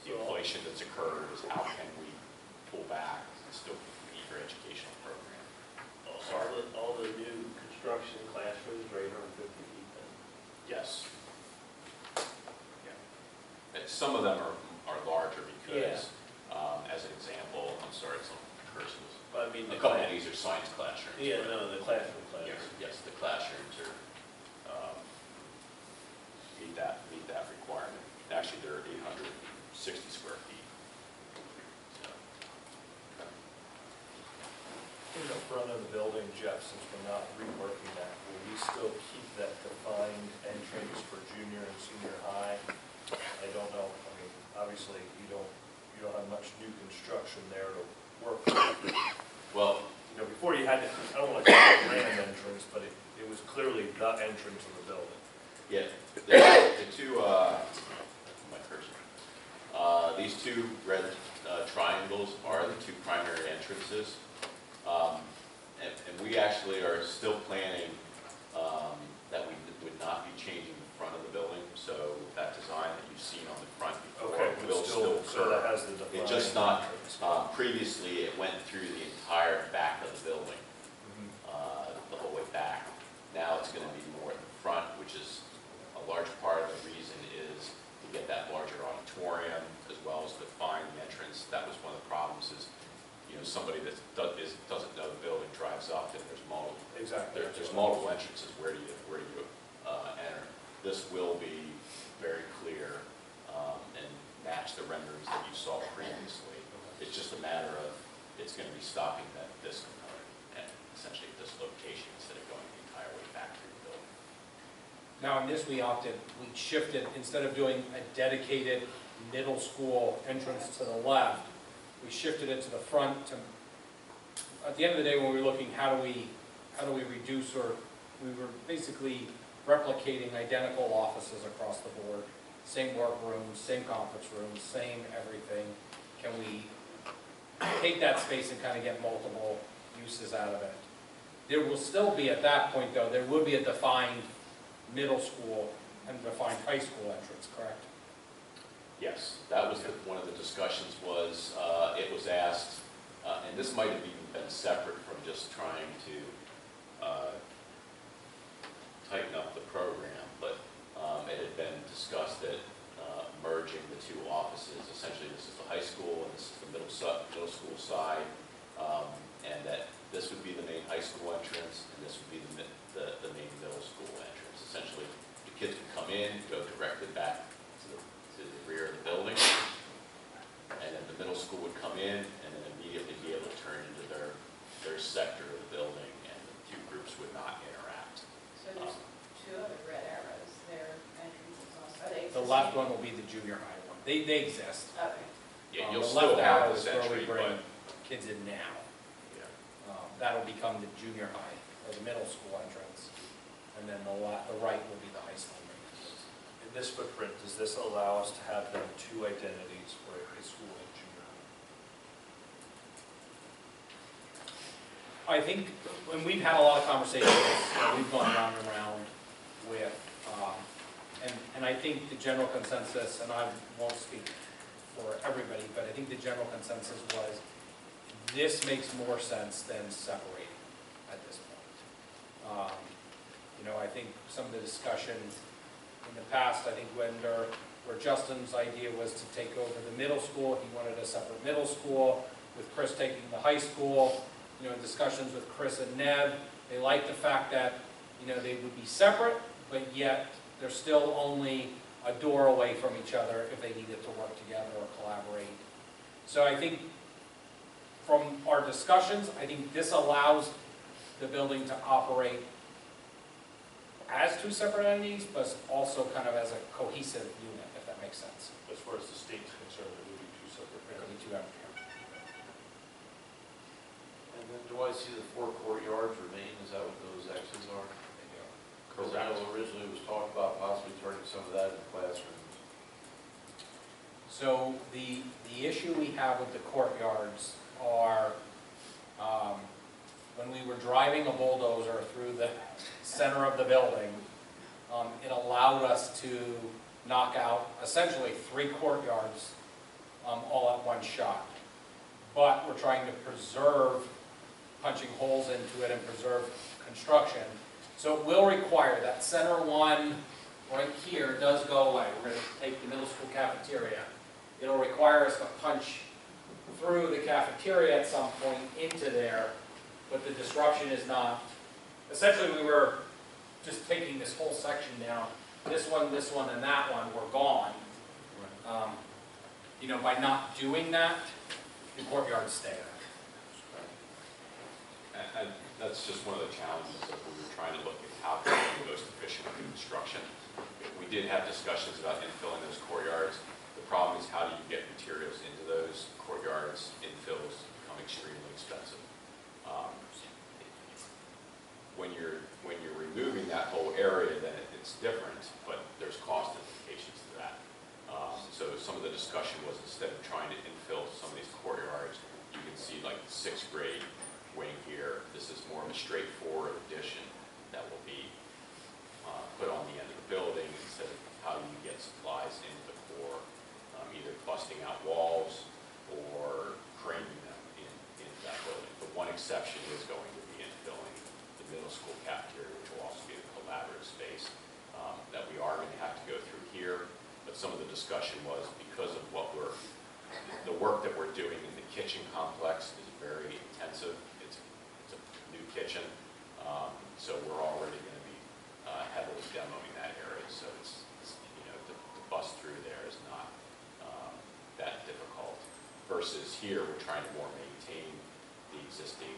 the inflation that's occurred is how can we pull back and still meet your educational program. All the new construction classrooms are 850 feet then? Yes. And some of them are larger because, as an example, I'm sorry, it's on cursive. I mean, a couple of these are science classrooms. Yeah, no, the classrooms. Yes, the classrooms are meet that requirement. Actually, they're 860 square feet. So, In the front of the building, Jeff, since we're not reworking that, will we still keep that defined entrance for junior and senior high? I don't know. I mean, obviously, you don't have much new construction there to work with. well, you know, before you had to, I don't want to call it a random entrance, but it was clearly the entrance of the building. yeah, the two, my cursor. These two red triangles are the two primary entrances. And we actually are still planning that we would not be changing the front of the building, so that design that you've seen on the front before Okay, but will still so that occur. has the defined. It just not, previously it went through the entire back of the building, the whole way back. Now it's gonna be more in the front, which is a large part of the reason is to get that larger auditorium as well as define the entrance. That was one of the problems is, somebody that doesn't know the building drives up and there's multiple. Exactly. There's multiple entrances. Where do you enter? This will be very clear and match the renderings that you saw previously. It's just a matter of it's going to be stopping this component and essentially at this location instead of going the entire way back through the building. Now, in this, we shifted, instead of doing a dedicated middle school entrance to the left, we shifted it to the front at the end of the day, when we were looking, how do we reduce, or we were basically replicating identical offices across the board, same workrooms, same conference rooms, same everything. Can we take that space and kind of get multiple uses out of it? There will still be, at that point though, there would be a defined middle school and defined high school entrance, correct? Yes, that was one of the discussions was, it was asked, and this might have even been separate from just trying to tighten up the program, but it had been discussed that merging the two offices, essentially this is the high school and this is the middle school side, and that this would be the main high school entrance and this would be the main middle school entrance. Essentially, the kids would come in, go directly back to the rear of the building, and then the middle school would come in and then immediately be able to turn into their sector of the building, and the two groups would not interact. So there's two other red arrows, their entrances also, are they The existing? left one will be the junior high one. They exist. Okay. Yeah, you'll The still left have arrow this is where we entry, bring but kids in now. yeah. That'll become the junior high, or the middle school entrance, and then the right will be the high school entrance. In this footprint, does this allow us to have then two identities for a high school and junior high? I think, when we've had a lot of conversations, we've gone round and round with, and I think the general consensus, and I won't speak for everybody, but I think the general consensus was, this makes more sense than separating at this point. I think some of the discussion in the past, I think where Justin's idea was to take over the middle school, he wanted a separate middle school, with Chris taking the high school. Discussions with Chris and Neb, they like the fact that, they would be separate, but yet they're still only a door away from each other if they needed to work together or collaborate. So I think from our discussions, I think this allows the building to operate as two separate entities, but also kind of as a cohesive unit, if that makes sense. As far as the state's concerned, it would be two separate It could be entities. two entities. And then do I see the 4 courtyards remain? Is that what those X's are? Because I know originally it was talked about possibly turning some of that into classrooms. So the issue we have with the courtyards are, when we were driving a bulldozer through the center of the building, it allowed us to knock out essentially 3 courtyards all at one shot. But we're trying to preserve punching holes into it and preserve construction. So it will require that center one right here does go away. We're going to take the middle school cafeteria. It'll require us to punch through the cafeteria at some point into there, but the disruption is not. Essentially, we were just taking this whole section down. This one, and that one were gone. By not doing that, the courtyards stay there. And that's just one of the challenges that we were trying to look at how to be most efficient with construction. We did have discussions about infilling those courtyards. The problem is, how do you get materials into those courtyards? Infills become extremely expensive. When you're removing that whole area, then it's different, but there's cost implications to that. So some of the discussion was, instead of trying to infill some of these courtyards, you can see like the 6th grade wing here. This is more of a straightforward addition that will be put on the end of the building instead of how you get supplies into the core, either busting out walls or craning them into that building. The one exception is going to be infilling the middle school cafeteria, which will also be a collaborative space that we are going to have to go through here. But some of the discussion was because of the work that we're doing in the kitchen complex is very intensive. It's a new kitchen, so we're already going to be heavily demoing that area. So it's to bust through there is not that difficult. Versus here, we're trying to more maintain the existing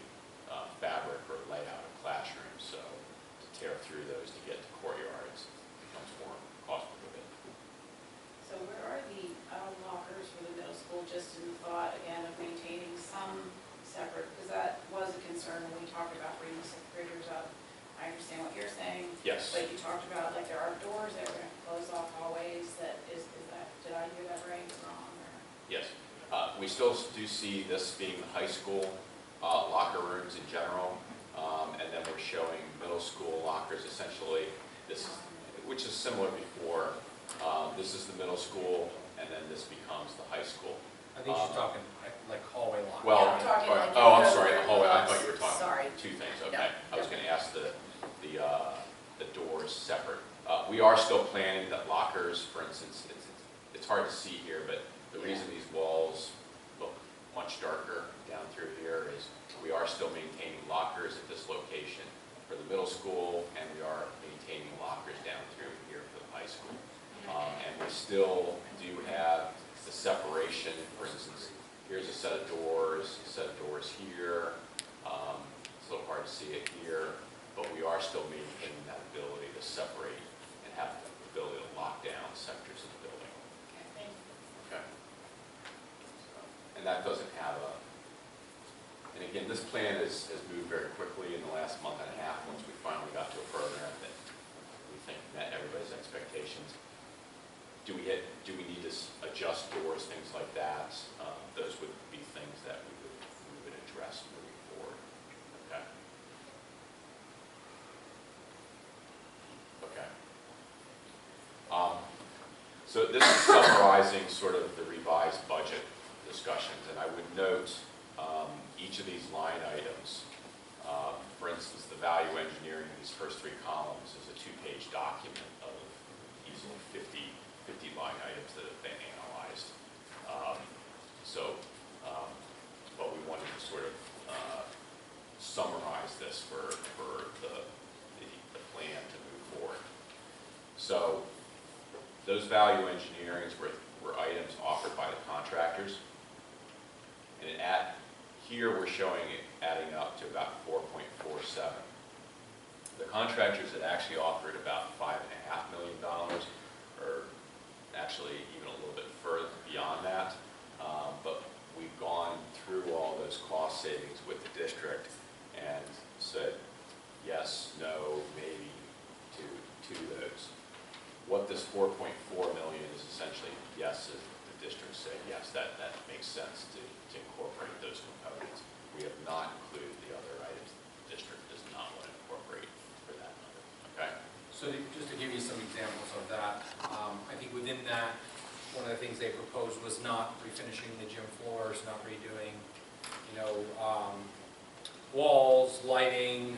fabric or layout of classrooms. So to tear through those to get to courtyards becomes more cost prohibitive. So where are the lockers for the middle school, just in the thought, again, of maintaining some separate, because that was a concern when we talked about bringing sixth graders up. I understand what you're saying. Yes. But you talked about, like, there are doors that we're going to close off hallways, is that, did I hear that right or wrong? Or? Yes. We still do see this being the high school locker rooms in general, and then we're showing middle school lockers essentially, which is similar before. This is the middle school, and then this becomes the high school. I think she's talking like hallway lockers. Well, Yeah, I'm talking like I'm your sorry, the hallway, I doors. thought you were talking Sorry. two things, No, okay. I was no. going to ask the doors separate. We are still planning that lockers, for instance, it's hard to see here, but the reason these walls look much darker down through here is we are still maintaining lockers at this location for the middle school, and we are maintaining lockers down through here for the high school. And we still do have the separation, for instance, here's a set of doors here. It's a little hard to see it here, but we are still maintaining that ability to separate and have the ability to lock down sectors of the building. Okay. And that doesn't have and again, this plan has moved very quickly in the last month and a half once we finally got to a program that we think met everybody's expectations. Do we need to adjust doors, things like that? Those would be things that we would address moving forward. Okay. Okay. So this is summarizing sort of the revised budget discussions, and I would note each of these line items. For instance, the value engineering in these first three columns is a 2-page document of easily 50 line items that have been analyzed. But we wanted to sort of summarize this for the plan to move forward. So those value engineerings were items offered by the contractors. And here we're showing it adding up to about 4.47. The contractors had actually offered about $5.5 million, or actually even a little bit further beyond that. But we've gone through all those cost savings with the district and said yes, no, maybe to those. What this 4.4 million is essentially, yes, the district said yes, that makes sense to incorporate those components. We have not included the other items the district does not want to incorporate for that number. Okay? So just to give you some examples of that, I think within that, one of the things they proposed was not refinishing the gym floors, not redoing, walls, lighting,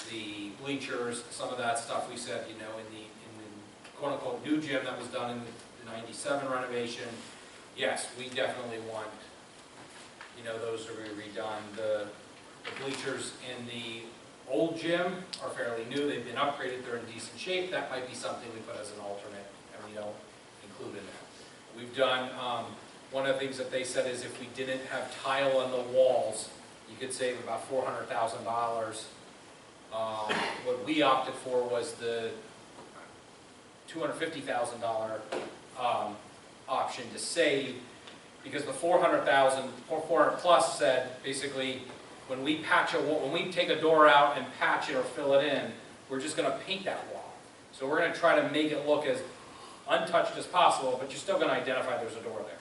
the bleachers, some of that stuff we said, in the quote-unquote new gym that was done in the 97 renovation, yes, we definitely want, those to be redone. The bleachers in the old gym are fairly new, they've been upgraded, they're in decent shape. That might be something we put as an alternate, and we don't include in that. We've done, one of the things that they said is if we didn't have tile on the walls, you could save about $400,000. What we opted for was the $250,000 option to save, because the 400 plus said basically when we patch a wall, when we take a door out and patch it or fill it in, we're just going to paint that wall. So we're going to try to make it look as untouched as possible, but you're still going to identify there's a door there.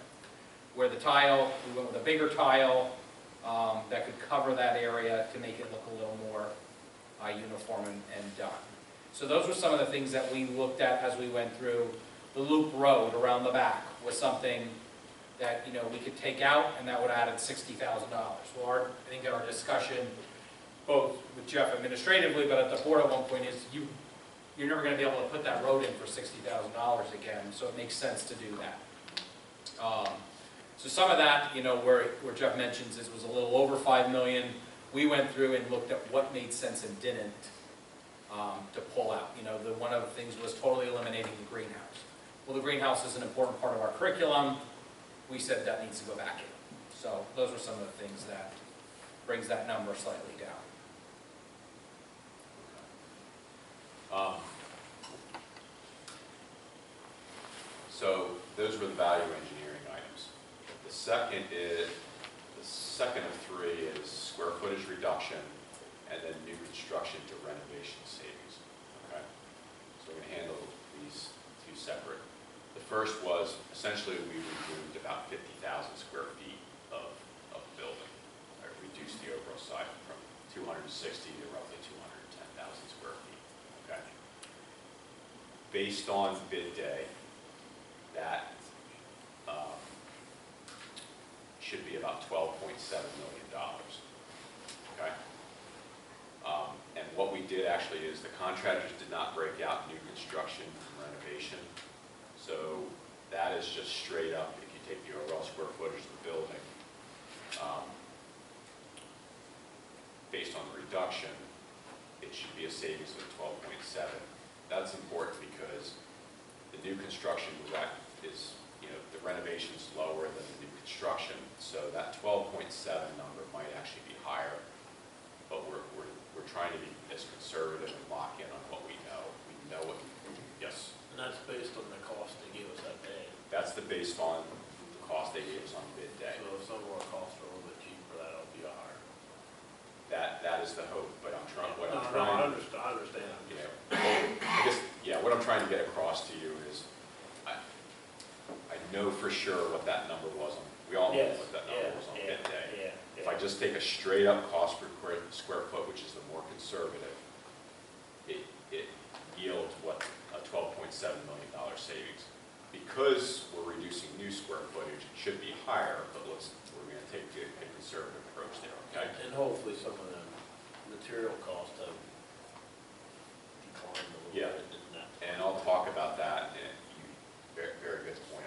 Where the tile, we went with a bigger tile, that could cover that area to make it look a little more uniform and done. So those were some of the things that we looked at as we went through. The loop road around the back was something that, you know, we could take out, and that would have added $60,000. Well, I think our discussion, both with Jeff administratively, but at the board at one point, is you're never going to be able to put that road in for $60,000 again, so it makes sense to do that. So some of that, you know, where Jeff mentions this was a little over $5 million. We went through and looked at what made sense and didn't to pull out. You know, one of the things was totally eliminating the greenhouse. Well, the greenhouse is an important part of our curriculum. We said that needs to go back in. So those are some of the things that brings that number slightly down. So those were the value engineering items. The second of three is square footage reduction and then new construction to renovation savings. Okay? So we're going to handle these two separate. The first was essentially we removed about 50,000 square feet of building. I reduced the overall site from 260 to roughly 210,000 square feet. Okay? Based on bid day, that should be about $12.7 million. Okay? And what we did actually is the contractors did not break out new construction from renovation. So that is just straight up, if you take the overall square footage of the building, based on the reduction, it should be a savings of 12.7. That's important because the new construction is, you know, the renovation's lower than the new construction, so that 12.7 number might actually be higher, but we're trying to be as conservative and lock in on what we know. We know what, yes? And that's based on the cost they gave us that day. That's based on the cost they gave us on bid day. So if some of our costs are a little bit cheaper, that'll be higher. That is the hope, but I'm trying, I understand. You know, I guess, yeah, what I'm trying to get across to you is, I know for sure what that number was on, we all know what that number was on bid day. If I just take a straight up cost per square foot, which is the more conservative, it yields what, a $12.7 million savings. Because we're reducing new square footage, it should be higher, but we're going to take a conservative approach there, okay? And hopefully some of the material costs have declined a little bit. And I'll talk about that. Very, very good point.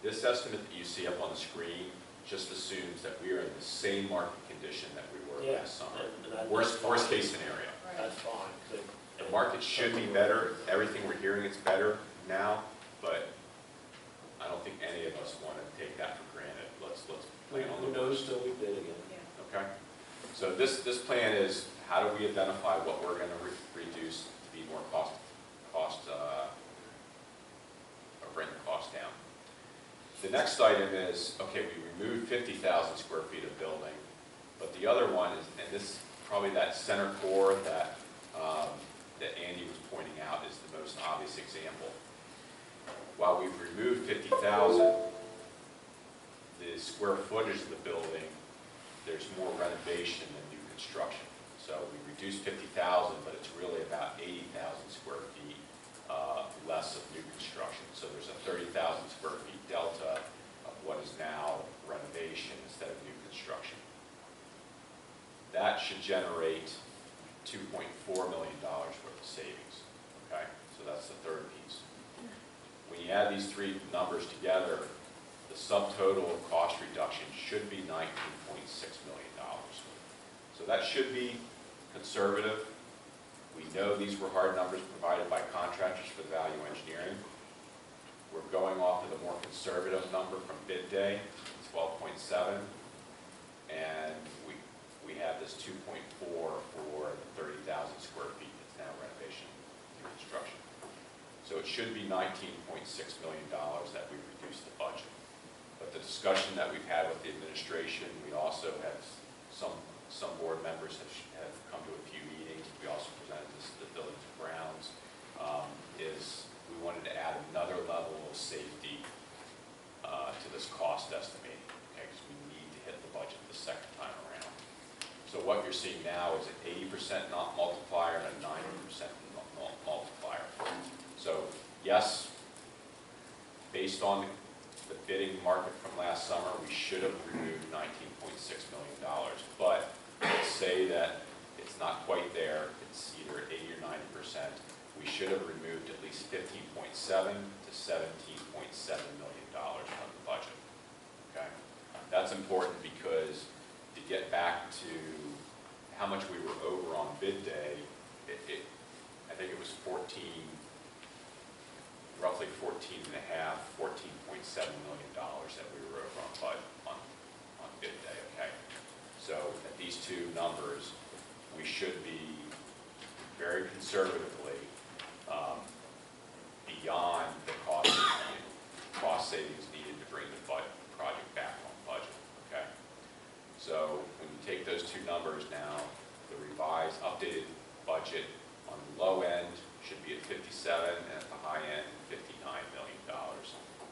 This estimate that you see up on the screen just assumes that we are in the same market condition that we were last summer. Worst case scenario. That's fine. The market should be better. Everything we're hearing is better now, but I don't think any of us want to take that for granted. Let's plan on the worst. Till we bid again. Okay? So this plan is, how do we identify what we're going to reduce to be more or bring the cost down? The next item is, okay, we removed 50,000 square feet of building, but the other one is, and this probably that center core that Andy was pointing out is the most obvious example. While we've removed 50,000, the square footage of the building, there's more renovation than new construction. So we reduced 50,000, but it's really about 80,000 square feet less of new construction. So there's a 30,000 square feet delta of what is now renovation instead of new construction. That should generate $2.4 million worth of savings. Okay, so that's the third piece. When you add these three numbers together, the subtotal of cost reduction should be $19.6 million. So that should be conservative. We know these were hard numbers provided by contractors for the value engineering. We're going off of the more conservative number from bid day, 12.7, and we have this 2.4 for the 30,000 square feet that's now renovation through construction. So it should be $19.6 million that we reduced the budget. But the discussion that we've had with the administration, we also have some board members have come to a few meetings. We also presented this to the Buildings and Grounds, is we wanted to add another level of safety to this cost estimating. budget the second time around. So what you're seeing now is an 80% not multiplier and a 90% multiplier. So yes, based on the bidding market from last summer, we should have removed $19.6 million. But let's say that it's not quite there, it's either 80 or 90%. We should have removed at least $15.7 to $17.7 million from the budget. Okay, that's important because to get back to how much we were over on bid day, I think it was roughly 14 and a half, $14.7 million that we were over on bid day. Okay, so at these two numbers, we should be very conservatively beyond the cost savings needed to bring the project back on budget. Okay, so when you take those two numbers now, the revised, updated budget on the low end should be at 57, and at the high end, $59 million.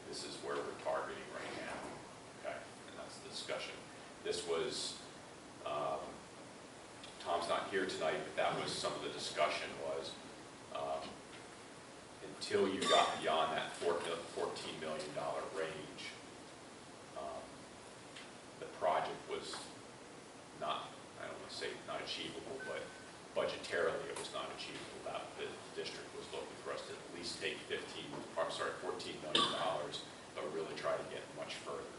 This is where we're targeting right now. Okay, and that's the discussion. This was. Tom's not here tonight, but that was some of the discussion was until you got beyond that $14 million range, the project was not, I don't want to say not achievable, but budgetarily it was not achievable. The district was looking for us to at least take $14 million, but really try to get much further.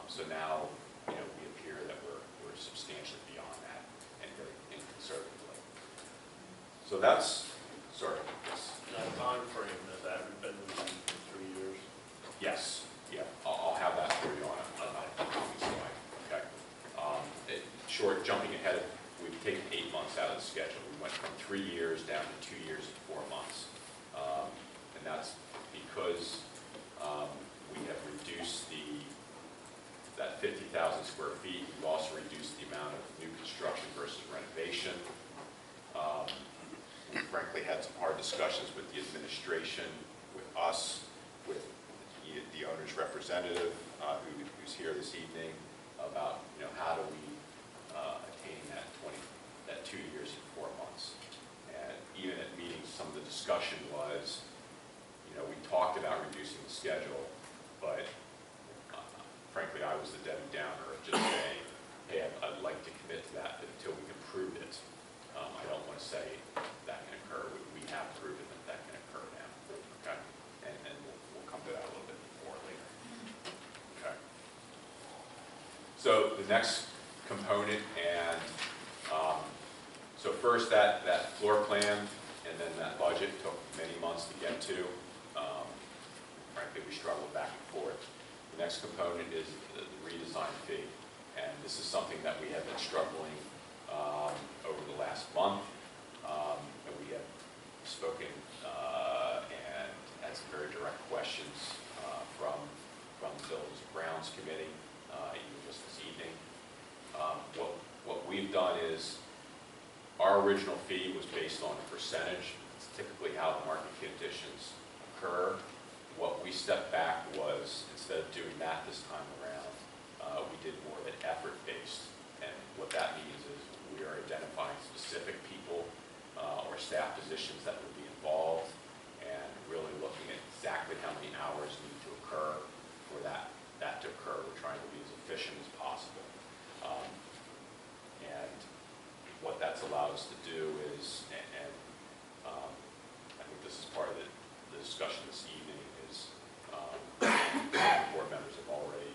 So now, we appear that we're substantially beyond that and very conservatively. So that's, sorry, yes. That time frame, has that been 3 years? Yes, yeah, I'll have that for you on a slide. Okay. Short, jumping ahead, we've taken 8 months out of the schedule. We went from 3 years down to 2 years and 4 months. And that's because we have reduced that 50,000 square feet. We've also reduced the amount of new construction versus renovation. We frankly had some hard discussions with the administration, with us, with the owner's representative, who's here this evening, about how do we attain that 2 years and 4 months. And even at meetings, some of the discussion was, we talked about reducing the schedule, but frankly, I was the Debbie Downer of just saying, hey, I'd like to commit to that, but until we can prove it, I don't want to say that can occur. We have proven that can occur now. Okay, and we'll come to that a little bit more later. Okay. So the next component, and so first that floor plan, and then that budget took many months to get to. Frankly, we struggled back and forth. The next component is the redesign fee, and this is something that we have been struggling over the last month. And we have spoken and had some very direct questions from the Buildings and Grounds Committee, even just this evening. What we've done is our original fee was based on a percentage. It's typically how the market conditions occur. What we stepped back was, instead of doing that this time around, we did more of an effort-based. And what that means is we are identifying specific people or staff positions that would be involved and really looking at exactly how many hours need to occur for that to occur. We're trying to be as efficient as possible. And what that's allowed us to do is, and I think this is part of the discussion this evening, is board members have already,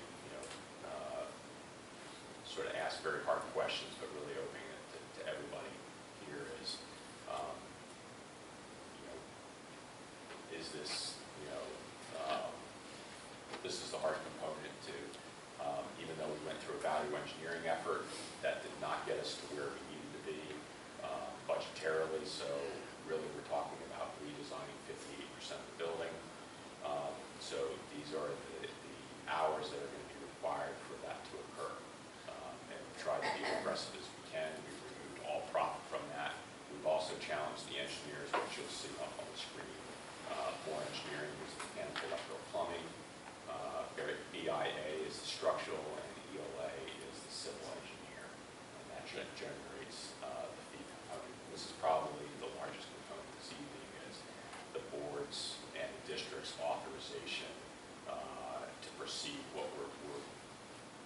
sort of asked very hard questions, but really opening it to everybody here is, is this, this is the hard component to, even though we went through a value engineering effort, that did not get us to where we needed to be budgetarily. So really, we're talking about redesigning 58% of the building. So these are the hours that are going to be required for that to occur. And try to be as aggressive as we can. We've removed all profit from that. We've also challenged the engineers, which you'll see up on the screen. More engineering is mechanical, electrical, plumbing. BIA is the structural, and ELA is the authorization to proceed. What we're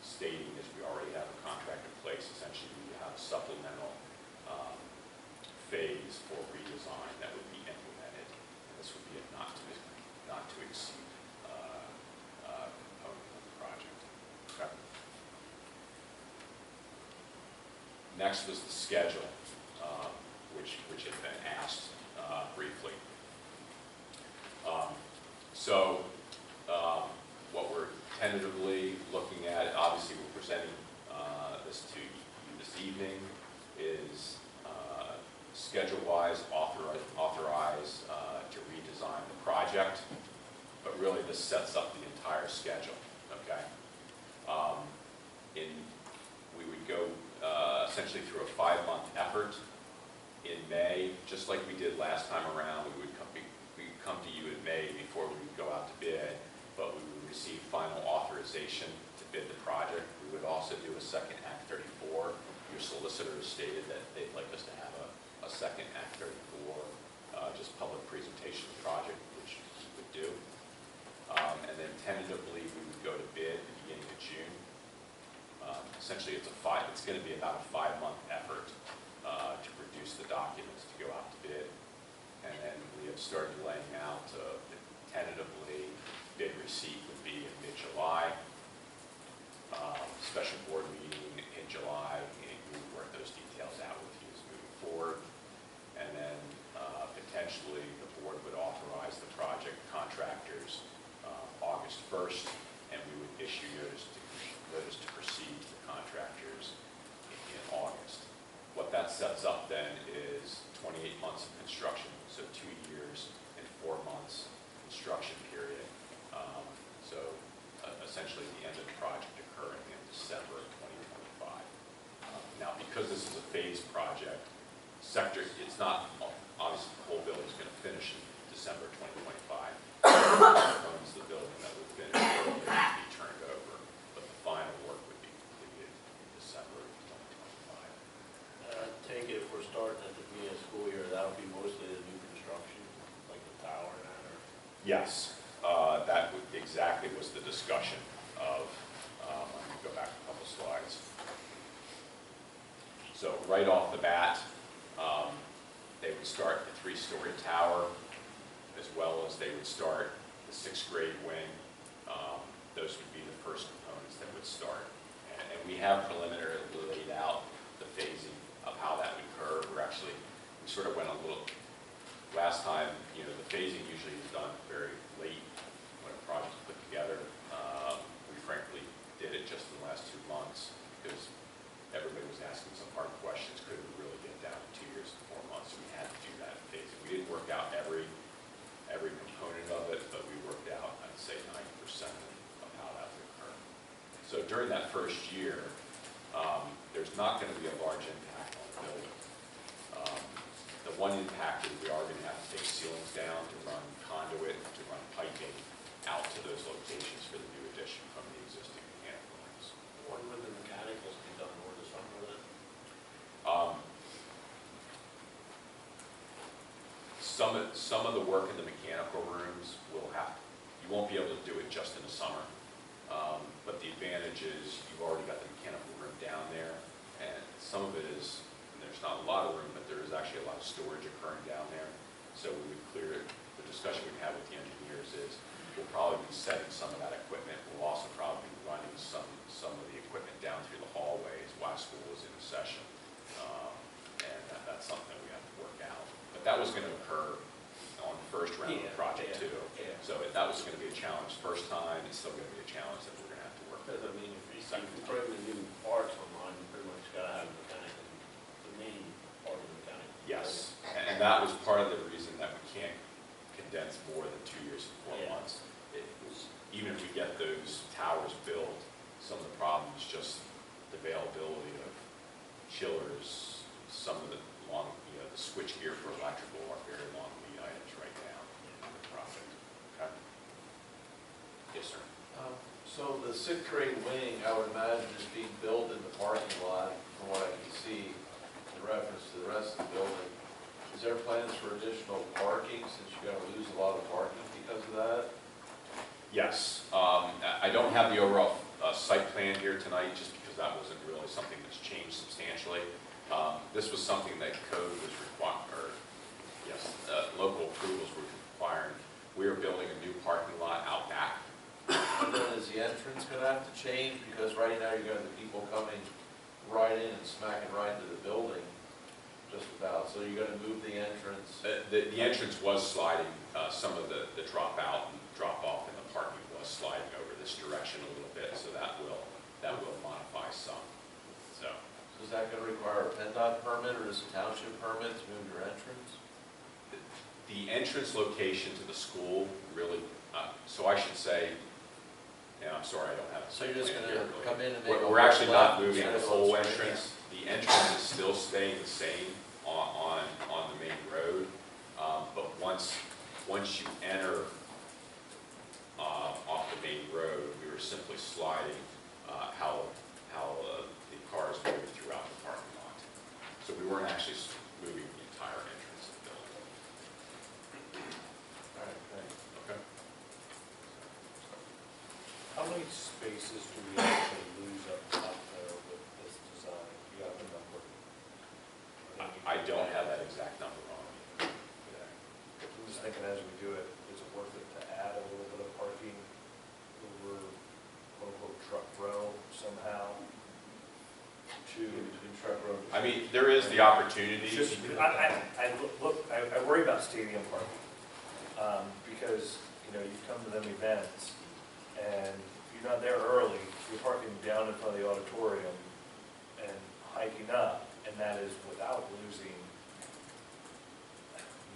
stating is we already have a contract in place. Essentially, we have a supplemental phase for redesign that would be implemented. And this would be a not to exceed component of the project. Okay. Next was the schedule, which had been asked briefly. What we're tentatively looking at, obviously we're presenting this to you this evening, is schedule-wise authorize to redesign the project, but really this sets up the entire schedule, okay? We would go essentially through a 5-month effort. In May, just like we did last time around, we would come to you in May before we would go out to bid, but we would receive final authorization to bid the project. We would also do a second Act 34. Your solicitor has stated that they'd like us to have a second Act 34, just public presentation of the project, which we would do. And then tentatively, we would go to bid at the beginning of June. Essentially, it's going to be about a 5-month effort to produce the documents to go out to bid. And then we have started laying out tentatively bid receipt would be in mid-July. Special board meeting in July, and we will work those details out with you as moving forward. And then potentially the board would authorize the project contractors August 1st, and we would issue notice to proceed to the contractors in August. What that sets up then is 28 months of construction, so 2 years and 4 months construction period. Essentially the end of the project occurring in December of 2025. Now, because this is a phased project, it's not, obviously the whole building is going to finish in December 2025. Components of the building that would finish early would be turned over, but the final work would be completed in December of 2025. Take it if we're starting at the beginning of the school year, that'll be mostly the new construction, like the tower and that, or? Yes, that exactly was the discussion of, let me go back a couple slides. So right off the bat, they would start the 3-story tower, as well as they would start the 6th grade wing. Those would be the first components that would start. And we have preliminarily laid out the phasing of how that would occur. We sort of went a little, last time, the phasing usually is done very late when a project's put together. We frankly did it just in the last 2 months because everybody was asking some hard questions. Could we really get down to 2 years and 4 months? So we had to do that phasing. We didn't work out every component of it, but we worked out, I'd say, 90% of how that would occur. So during that first year, there's not going to be a large impact on the building. The one impact is we are going to have to take ceilings down to run conduit, to run piping out to those locations for the new addition from the existing mechanical rooms. When would the mechanicals be done, or the summer then? Some of the work in the mechanical rooms you won't be able to do it just in the summer. But the advantage is you've already got the mechanical room down there, and some of it is, and there's not a lot of room, but there is actually a lot of storage occurring down there. So we would clear it. The discussion we've had with the engineers is we'll probably be setting some of that equipment. We'll also probably be running some of the equipment down through the hallways while school is in session. And that's something that we have to work out. But that was going to occur on the first round of the project too. Yeah. So that was going to be a challenge first time. It's still going to be a challenge that we're going to have to work with. Because I mean, if you bring the new parts online, you pretty much got to have the main part of the mechanic. Yes, and that was part of the reason that we can't condense more than 2 years and 4 months. Even if we get those towers built, some of the problems, just the availability of chillers, some of the the switch gear for electrical are very long lead items right now in the project. Okay. Yes, sir. So the 6th grade wing, I would imagine, is being built in the parking lot, from what I can see, in reference to the rest of the building. Is there plans for additional parking, since you're going to lose a lot of parking because of that? Yes, I don't have the overall site plan here tonight, just because that wasn't really something that's changed substantially. This was something that code was required, or yes, local approvals were requiring. We are building a new parking lot out back. And then is the entrance gonna have to change? Because right now you got the people coming right in and smacking right into the building, just about. So you're gonna move the entrance. The entrance was sliding, some of the drop out and drop off in the parking was sliding over this direction a little bit, so that will modify some, so. Is that gonna require a PennDOT permit or is a township permit to move your entrance? The entrance location to the school really, so I should say, yeah, I'm sorry, I don't have. So you're just gonna come in and make a We're actually not left moving the instead of whole going straight? entrance. The entrance is still staying the same on the main road. But once you enter off the main road, we were simply sliding how the cars move throughout the parking lot. So we weren't actually moving the entire entrance of the building. All right, thanks. Okay. How many spaces do we actually lose up top there with this design? Do you have a number? I don't have that exact number on me today. I'm just thinking as we do it, is it worth it to add a little bit of parking over quote-unquote truck row somehow to? Between truck road. I mean, there is the opportunity. It's just, I worry about stadium parking, because, you know, you come to them events, and you're not there early, you're parking down in front of the auditorium and hiking up, and that is without losing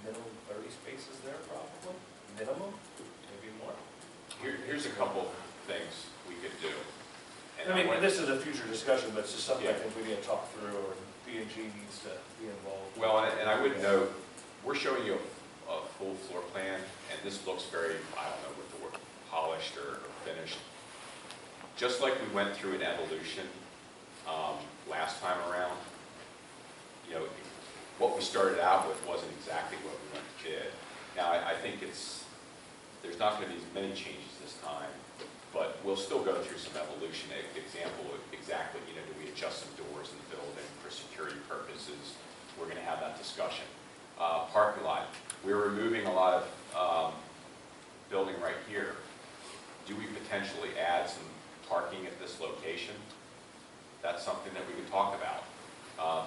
minimum 30 spaces there probably, minimum, maybe more. Here's a couple things we could do. And I mean, want- this is a future discussion, but it's just something I Yeah. think we need to talk through, or B&G needs to be involved. Well, and I would note, we're showing you a full floor plan, and this looks very, I don't know what the word, polished or finished. Just like we went through an evolution last time around, you know, what we started out with wasn't exactly what we went to bid. Now, I think there's not going to be as many changes this time, but we'll still go through some evolution. Example, exactly, you know, do we adjust some doors in the building for security purposes? We're going to have that discussion. Parking lot, we're removing a lot of building right here. Do we potentially add some parking at this location? That's something that we could talk about.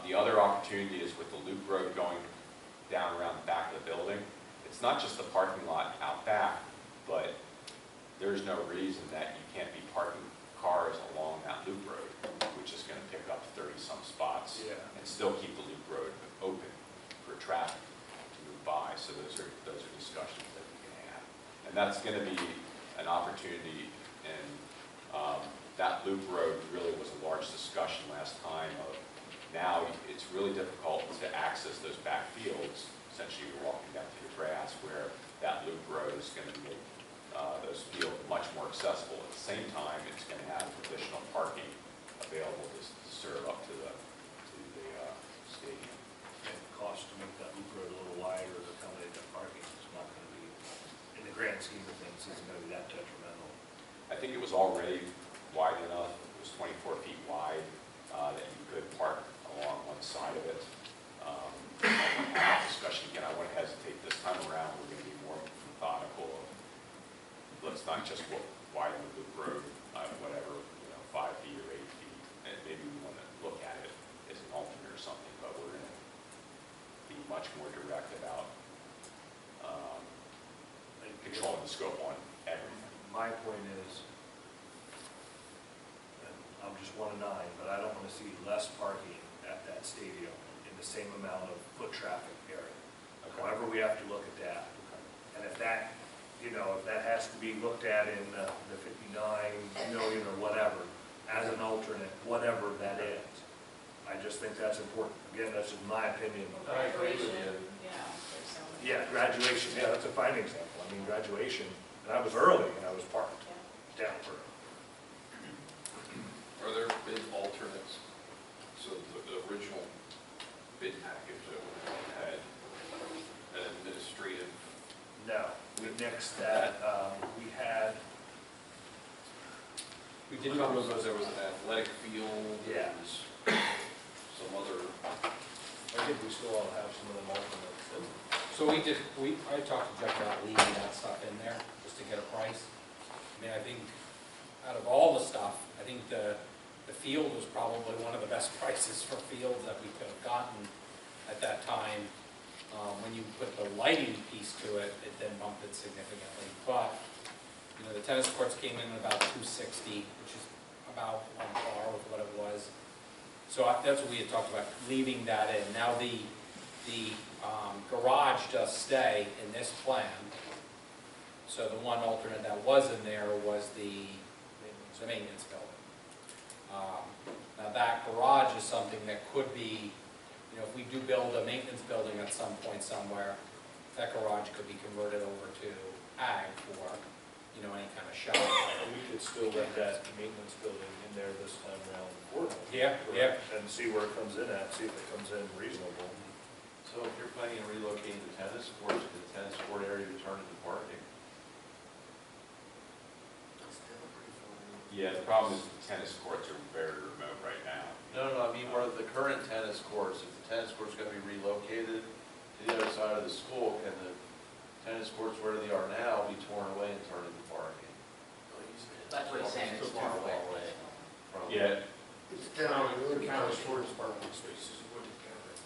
The other opportunity is with the loop road going down around the back of the building. It's not just the parking lot out back, but there's no reason that you can't be parking cars along that loop road, which is going to pick up 30-some spots and still keep the loop road open for traffic to move by. So those are discussions that we can have. And that's going to be an opportunity, and that loop road really was a large discussion last time of now it's really difficult to access those back fields. Essentially, you're walking down through the grass, where that loop road is going to make those fields much more accessible. At the same time, it's going to have additional parking available to serve up to the stadium. And the cost to make that loop road a little wider to accommodate that parking is not going to be, in the grand scheme of things, isn't going to be that detrimental. I think it was already wide enough. It was 24 feet wide that you could park along one side of it. Discussion again, I want to hesitate this time around. We're going to be more methodical. Let's not just widen the loop road, whatever, 5 feet or 8 feet. And maybe we want to look at it as an alternate or something, but we're going to be much more direct about controlling the scope on everything. My point is, and I'm just 1 of 9, but I don't want to see less parking at that stadium in the same amount of foot traffic area. However, we have to look at that. And if that, if that has to be looked at in the 59 million or whatever, as an alternate, whatever that is, I just think that's important. Again, that's just my opinion. I agree with you. There's so many. Yeah, graduation, that's a fine example. I mean, graduation, and I was early and I was parked down for. Are there bid alternates? So the original bid package that we had an administrative. No, we nixed that. We had We did I talk suppose about, there was an athletic field, there Yeah. was some other, I think we still all have some of them alternates. so I talked to Jeff about leaving that stuff in there, just to get a price. I mean, I think, out of all the stuff, I think the field was probably one of the best prices for fields that we could have gotten at that time. When you put the lighting piece to it, it then bumped it significantly. But, you know, the tennis courts came in at about $260, which is about on par with what it was. So that's what we had talked about, leaving that in. Now, the garage does stay in this plan. So the one alternate that was in there was the maintenance building. Now, that garage is something that could be, you know, if we do build a maintenance building at some point somewhere, that garage could be converted over to ag for, you know, any kind of shop. We could still let that maintenance building in there this time around. Yeah, yeah. And see where it comes in at, see if it comes in reasonable. So if you're planning on relocating the tennis courts, could the tennis court area be turned into parking? Yeah, the problem is the tennis courts are very remote right now. No, I mean, where the current tennis courts, if the tennis court's gonna be relocated to the other side of the school, can the tennis courts where they are now be torn away and turned into parking? That's what he's saying, it's far away. Yeah. It's down, it counts towards parking spaces, it wouldn't count it.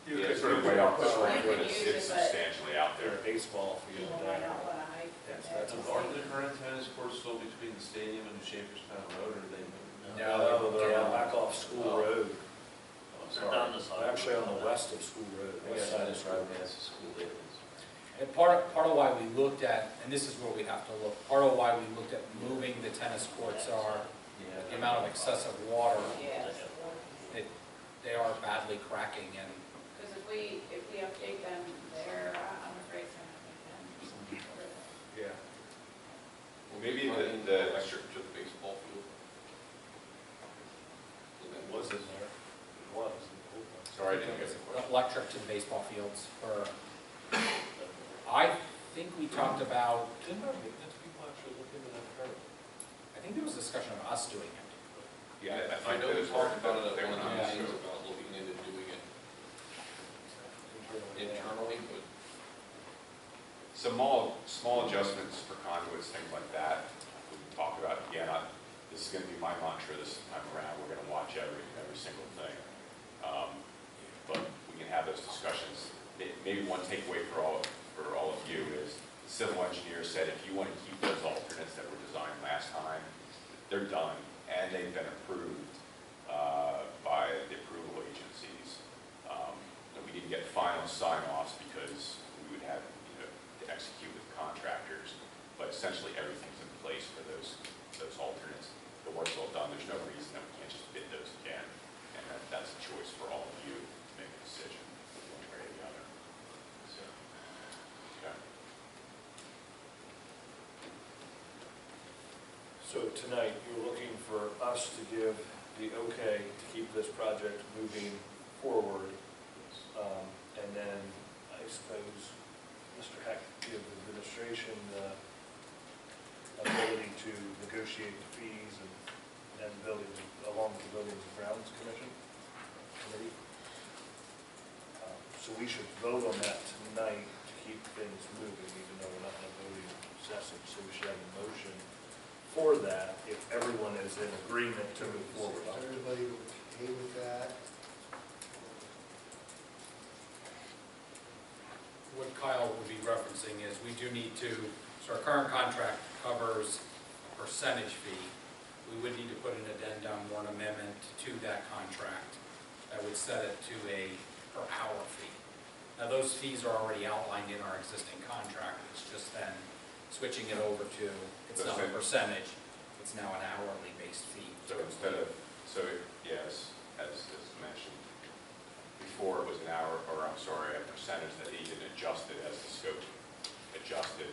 Yeah, it's sort of way off the shore, You but could it's use it, but substantially out Their there. baseball field people might there. not wanna hike. That's Aren't the current tennis courts still between the stadium and the Shakerstown Road, or are they moved? No, they're back off School Road. Oh, they're sorry. down the side. They're actually on the west of School Road. I guess I just drive past the school lately. And part of why we looked at, and this is where we have to look, part of why we looked at moving the tennis courts are the amount of excessive water. Yeah, They are badly cracking, and because if we update them there, I'm afraid it's gonna make them. yeah. Well, maybe the electric to the baseball field. It was in there. It was. sorry, I didn't get the question. Electric to the baseball fields for, I think we talked about, Didn't our maintenance people actually look into that currently? I think there was discussion of us doing it. Yeah, I know we talked about it they at were one of not the meetings sure. about looking into doing it Internally. internally, but Small adjustments for conduits, things like that, we can talk about. Again, this is gonna be my mantra this time around, we're gonna watch every single thing. But we can have those discussions. Maybe one takeaway for all of you is, the civil engineer said if you want to keep those alternates that were designed last time, they're done, and they've been approved by the approval agencies. And we didn't get final sign-offs because we would have, to execute with contractors, but essentially everything's in place for those alternates. The work's all done, there's no reason that we can't just bid those again, and that's a choice for all of you to make a decision, one way or the other. So, okay. So tonight, you're looking for us to give the okay to keep this project moving forward. And then, I suppose, Mr. Heck, give the administration the ability to negotiate the fees and buildings, along with the Buildings and Grounds Commission committee. So we should vote on that tonight to keep things moving, even though we're not in a voting session. So we should have a motion for that if everyone is in agreement to move forward. Is everybody okay with that? What Kyle will be referencing is we do need to, so our current contract covers a percentage fee. We would need to put an addendum or an amendment to that contract that would set it to a per hour fee. Now, those fees are already outlined in our existing contract. It's just then switching it over to, it's not a percentage, it's now an hourly based fee. So instead of, yes, as mentioned, before it was an hour, or I'm sorry, a percentage that he didn't adjust it as the scope adjusted.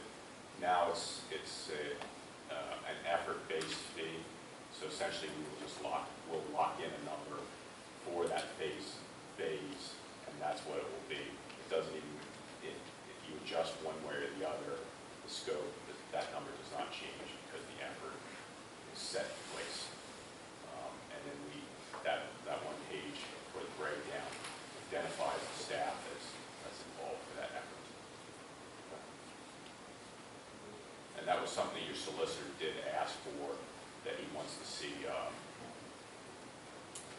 Now it's an effort-based fee. So essentially, we'll lock in a number for that phase, and that's what it will be. It doesn't even, if you adjust one way or the other, the scope, that number does not change because the effort is set in place is something your solicitor did ask for, that he wants to see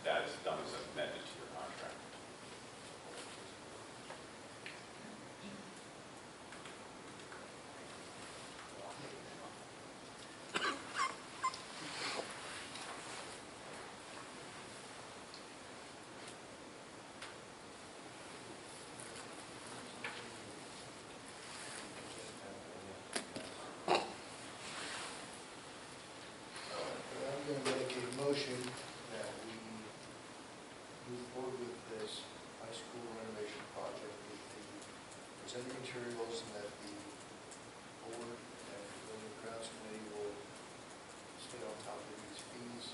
that is done as an amendment to your contract. I'm going to make a motion that we move forward with this high school renovation project with the presented materials, and that the board and the building and grounds committee will stay on top of these fees.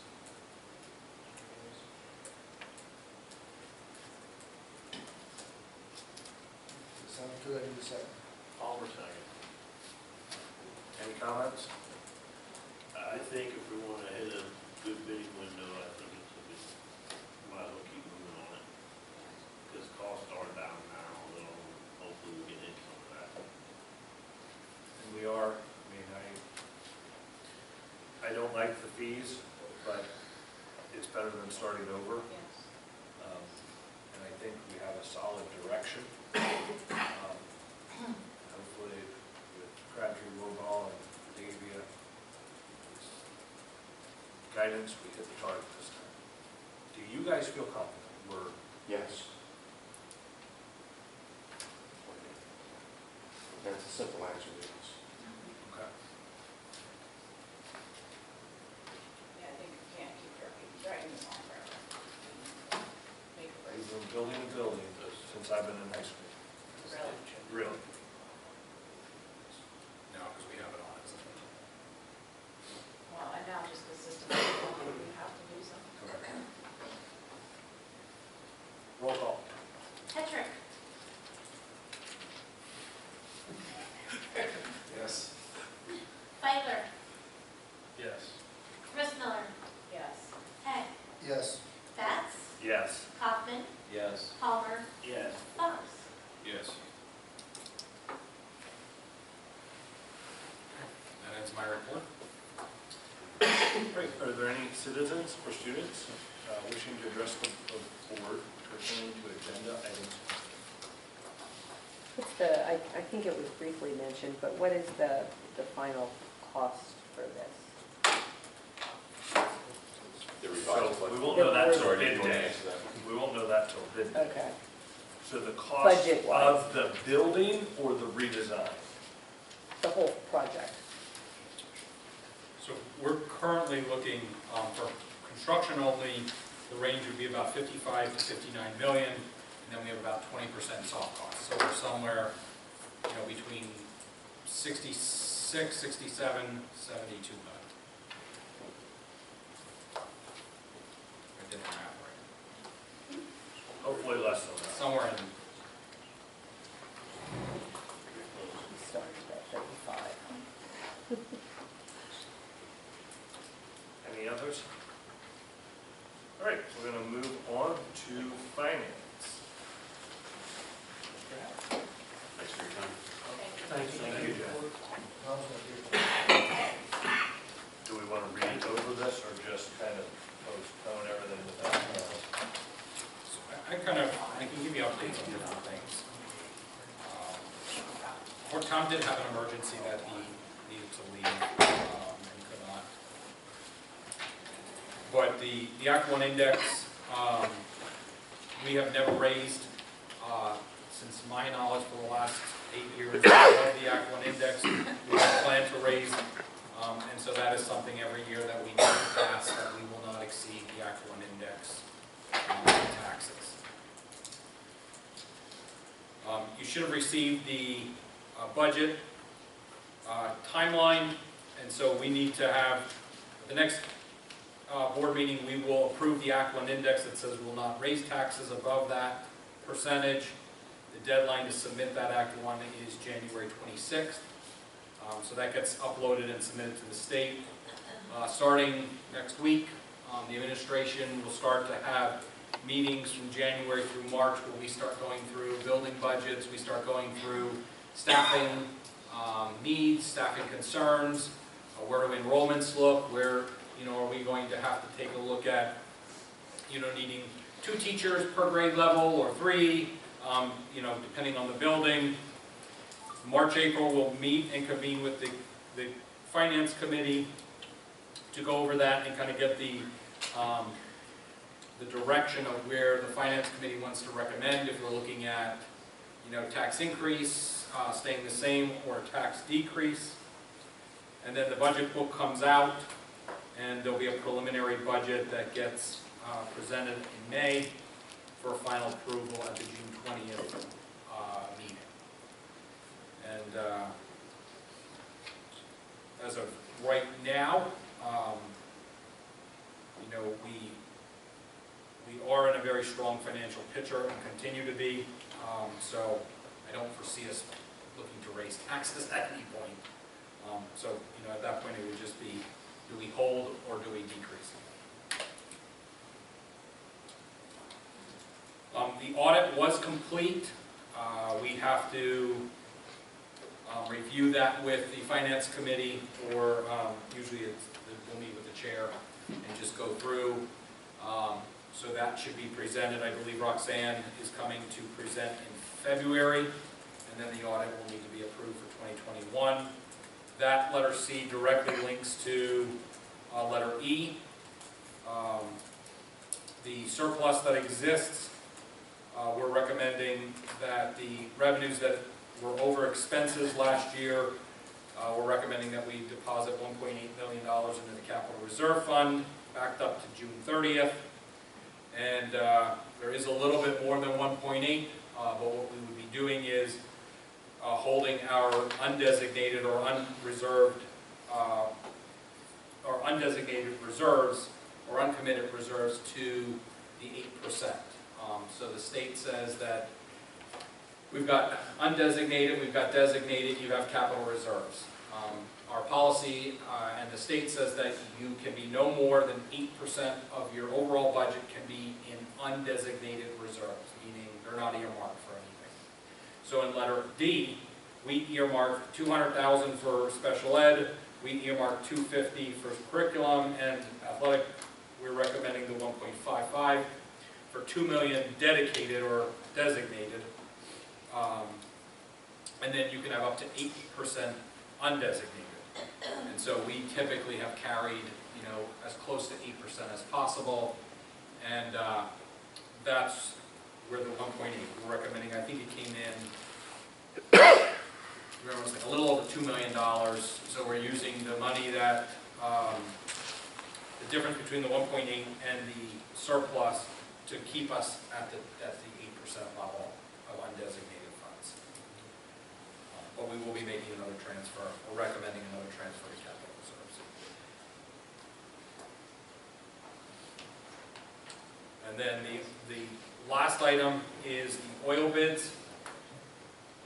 Does it sound good? I need a second. Palmer second. Any comments? I think if we want to hit a good bidding window, I think it's a good, might as well keep moving on it. Because costs are down now, although hopefully we can hit some of that. And we are, I mean, I don't like the fees, but it's better than starting over. Yes. And I think we have a solid direction. Hopefully with Crabtree, Woodall, and Davia, guidance, we hit the target this time. Do you guys feel confident we're? Yes. That's a simple answer, yes. Okay. Yeah, I think we can't keep dragging this on forever. Make it We've break. been building and building since I've been in high school. Really? Really? No, because we have it on. Well, and now just the system, we have to do something. Okay. Roll call. Petrick, Yes. Feiler, Yes. Rissmiller, Yes. Heck, Yes. Bats, Yes. Kaufman, Yes. Palmer, Yes. Thomas. Yes. That ends my report. Great. Are there any citizens or students wishing to address the board pertaining to agenda items? What's the, I think it was briefly mentioned, but what is the final cost for this? The revised So we budget. won't know that till Sorry, bid didn't day. answer that. We won't know that till bid day. Okay, So the cost Budget-wise. of the building or the redesign? the whole project. So we're currently looking for construction only, the range would be about 55 to 59 million, and then we have about 20% soft costs. So we're somewhere, between 66, 67, 72 million. I did the math right. Hopefully less than that. Somewhere in, We started at 35. Any others? All right, we're going to move on to finance. Thanks for your time. Thank you, Jeff. Do we want to read over this or just kind of postpone everything without? so I can give you updates on different things. Fort Tom did have an emergency that he needed to leave and could not. But the Act 1 index, we have never raised, since my knowledge, for the last 8 years, of the Act 1 index. We have planned to raise, and so that is something every year that we need to pass, that we will not exceed the Act 1 index taxes. You should have received the budget timeline, and so we need to have, the next board meeting, we will approve the Act 1 index that says we will not raise taxes above that percentage. The deadline to submit that Act 1 is January 26th. So that gets uploaded and submitted to the state. Starting next week, the administration will start to have meetings from January through March where we start going through building budgets, we start going through staffing needs, staffing concerns, where do enrollments look, where, are we going to have to take a look at, needing 2 teachers per grade level or 3, depending on the building. March, April, we'll meet and convene with the Finance Committee to go over that and kind of get the direction of where the Finance Committee wants to recommend, if we're looking at, tax increase, staying the same, or tax decrease. And then the budget book comes out, and there'll be a preliminary budget that gets presented in May for final approval at the June 20th meeting. And as of right now, we are in a very strong financial picture and continue to be. So I don't foresee us looking to raise taxes at any point. So at that point it would just be, do we hold or do we decrease? The audit was complete. We have to review that with the Finance Committee, or usually we'll meet with the chair and just go through. So that should be presented. I believe Roxanne is coming to present in February, and then the audit will need to be approved for 2021. That letter C directly links to letter E. The surplus that exists, we're recommending that the revenues that were over expenses last year, we're recommending that we deposit $1.8 million into the Capital Reserve Fund, backed up to June 30th. And there is a little bit more than 1.8, but what we would be doing is holding our undesignated or unreserved or undesignated reserves or uncommitted reserves to the 8%. So the state says that we've got undesignated, we've got designated, you have capital reserves. Our policy and the state says that you can be no more than 8% of your overall budget can be in undesignated reserves, meaning they're not earmarked for anything. So in letter D, we earmarked $200,000 for special ed, we earmarked $250,000 for curriculum, and athletic, we're recommending the 1.55 for $2 million dedicated or designated. And then you can have up to 8% undesignated. And so we typically have carried, as close to 8% as possible. And that's where the 1.8 we're recommending. I think it came in, remember, it was like a little over $2 million. So we're using the money that, the difference between the 1.8 and the surplus to keep us at the 8% level of undesignated funds. But we will be making another transfer, or recommending another transfer to capital reserves. And then the last item is the oil bids.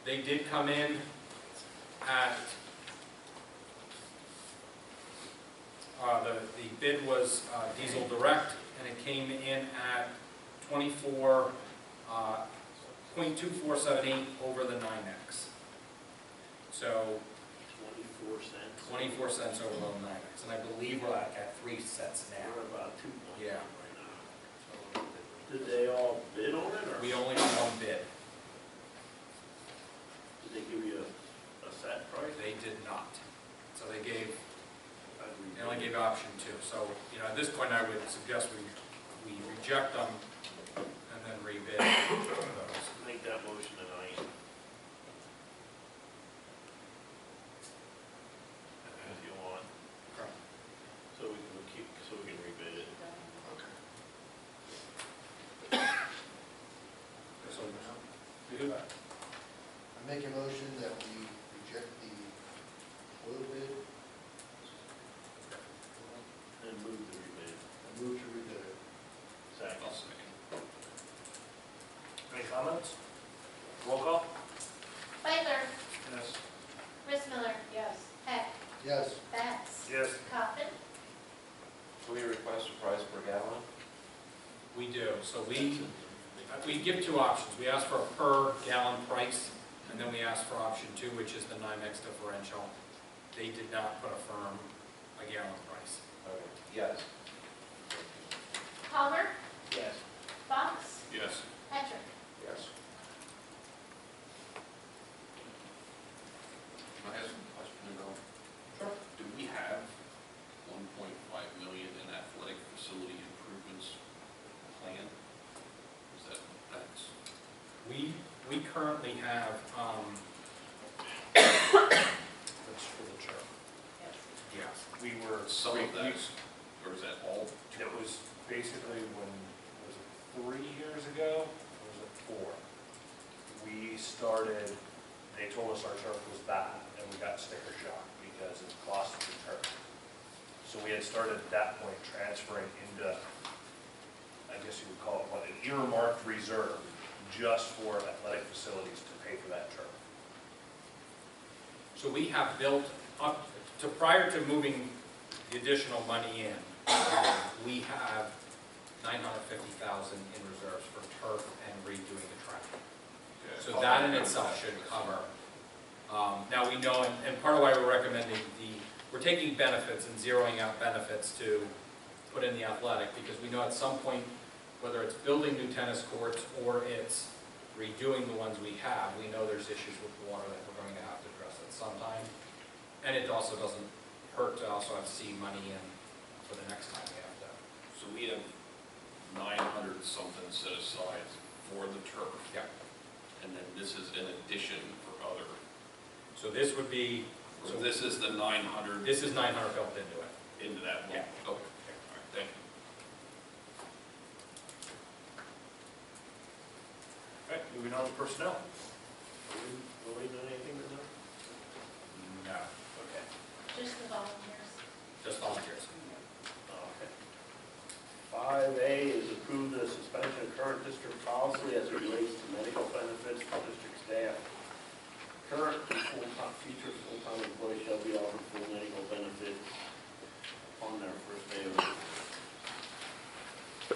They did come in at, the bid was diesel direct, and it came in at 24.2478 over the NYMEX. So 24 cents. 24 cents over the NYMEX, and I believe we're at 3 cents now. We're about 2 points Yeah. right now. So, did they all bid on it, or We only got one bid. did they give you a set price? They did not. So they only gave option 2. So, at this point I would suggest we reject them and then rebid those. Make that motion tonight. If you want. Okay. So we can rebid it. So, we do that. I make a motion that we reject the oil bid And move the rebid. and move to rebid it. Second. Any comments? Roll call? Spiker. Yes. Rissmiller. Yes. Heck. Yes. Bats. Yes. Coffin. Do we request a price per gallon? We do. So we give 2 options. We ask for a per gallon price, And then we asked for option 2, which is the NYMEX differential. They did not put a firm, a gallon price. Okay. Yes. Palmer, Yes. Fox, Yes. Petrick. Yes. Can I ask a question about? Sure. Do we have 1.5 million in athletic facility improvements plan? Is that's? We currently have, That's for the turf. Yes. yes, We were. Some of that, or is that all? It was basically when, was it 3 years ago, or was it 4? We started, they told us our turf was bad, and we got sticker shock because it cost the turf. So we had started at that point transferring into, I guess you would call it, what, an earmarked reserve just for athletic facilities to pay for that turf. so we have built up, to prior to moving the additional money in, we have 950,000 in reserves for turf and redoing the track. So that in itself should cover. Now we know, and part of why we're recommending we're taking benefits and zeroing out benefits to put in the athletic, because we know at some point, whether it's building new tennis courts or it's redoing the ones we have, we know there's issues with water that we're going to have to address at some time. And it also doesn't hurt to also have seed money in for the next time we have to. So we have 900 something set aside for the turf. Yeah. And then this is in addition for other. So this would be, So this is the 900. this is 900 built into it. Into that one? Yeah. Okay, all right, thank you. All right, moving on to personnel. Are we waiting on anything or no? No, Okay. Just the volunteers. just volunteers. Okay. 5A is approve the suspension of current district policy as it relates to medical benefits for district staff. Current and full-time, future full-time employees shall be offered full medical benefits on their first day of work.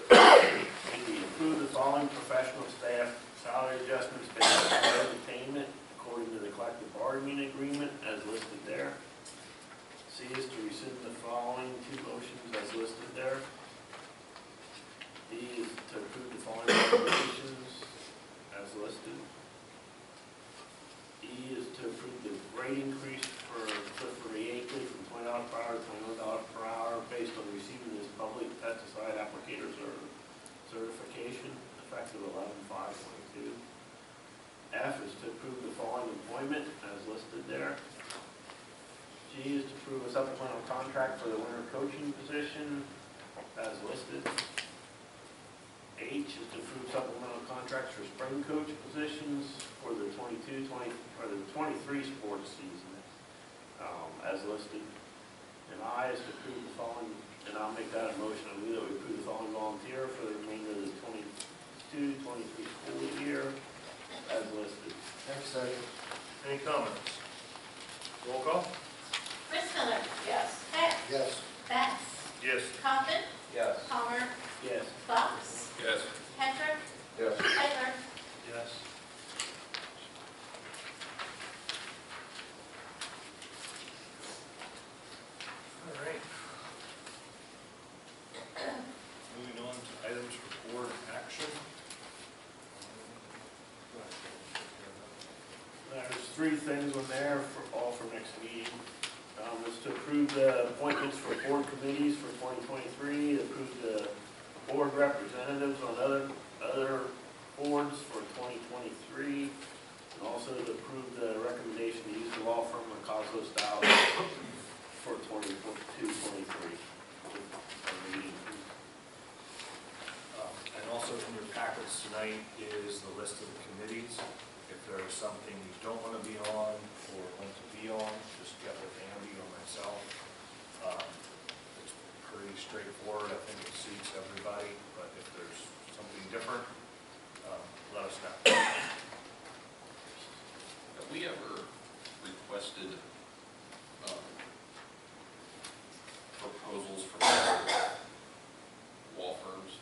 B, approve the following professional staff salary adjustments based on their attainment according to the collective bargaining agreement as listed there. C is to rescind the following 2 motions as listed there. D is to approve the following recommendations as listed. E is to approve the rate increase for Clifford Acre from $20 per hour to $21 per hour based on receiving this public pesticide applicator certification effective 11/5/22. F is to approve the following employment as listed there. G is to approve a supplemental contract for the winter coaching position as listed. H is to approve supplemental contracts for spring coach positions for the 23 sports season, as listed. And I is to approve the following, and I'll make that a motion, I move that we approve the following volunteer for the remainder of the 22-23 school year, as listed. Next item. Any comments? Roll call? Chris Miller. Yes. Heck. Yes. Bass. Yes. Coffin. Yes. Palmer. Yes. Fox. Yes. Petrick. Yes. Tyler. Yes. All right. Moving on to items for board action. There's 3 things on there for all for next meeting. Is to approve the appointments for board committees for 2023, approve the board representatives on other boards for 2023, and also to approve the recommendation to use the law firm of Cosmo Style for 2022-23. And also in your packets tonight is the list of the committees. If there is something you don't want to be on or want to be on, just get with Andy or myself. It's pretty straightforward. I think it suits everybody, but if there's something different, let us know. Have we ever requested proposals from law firms?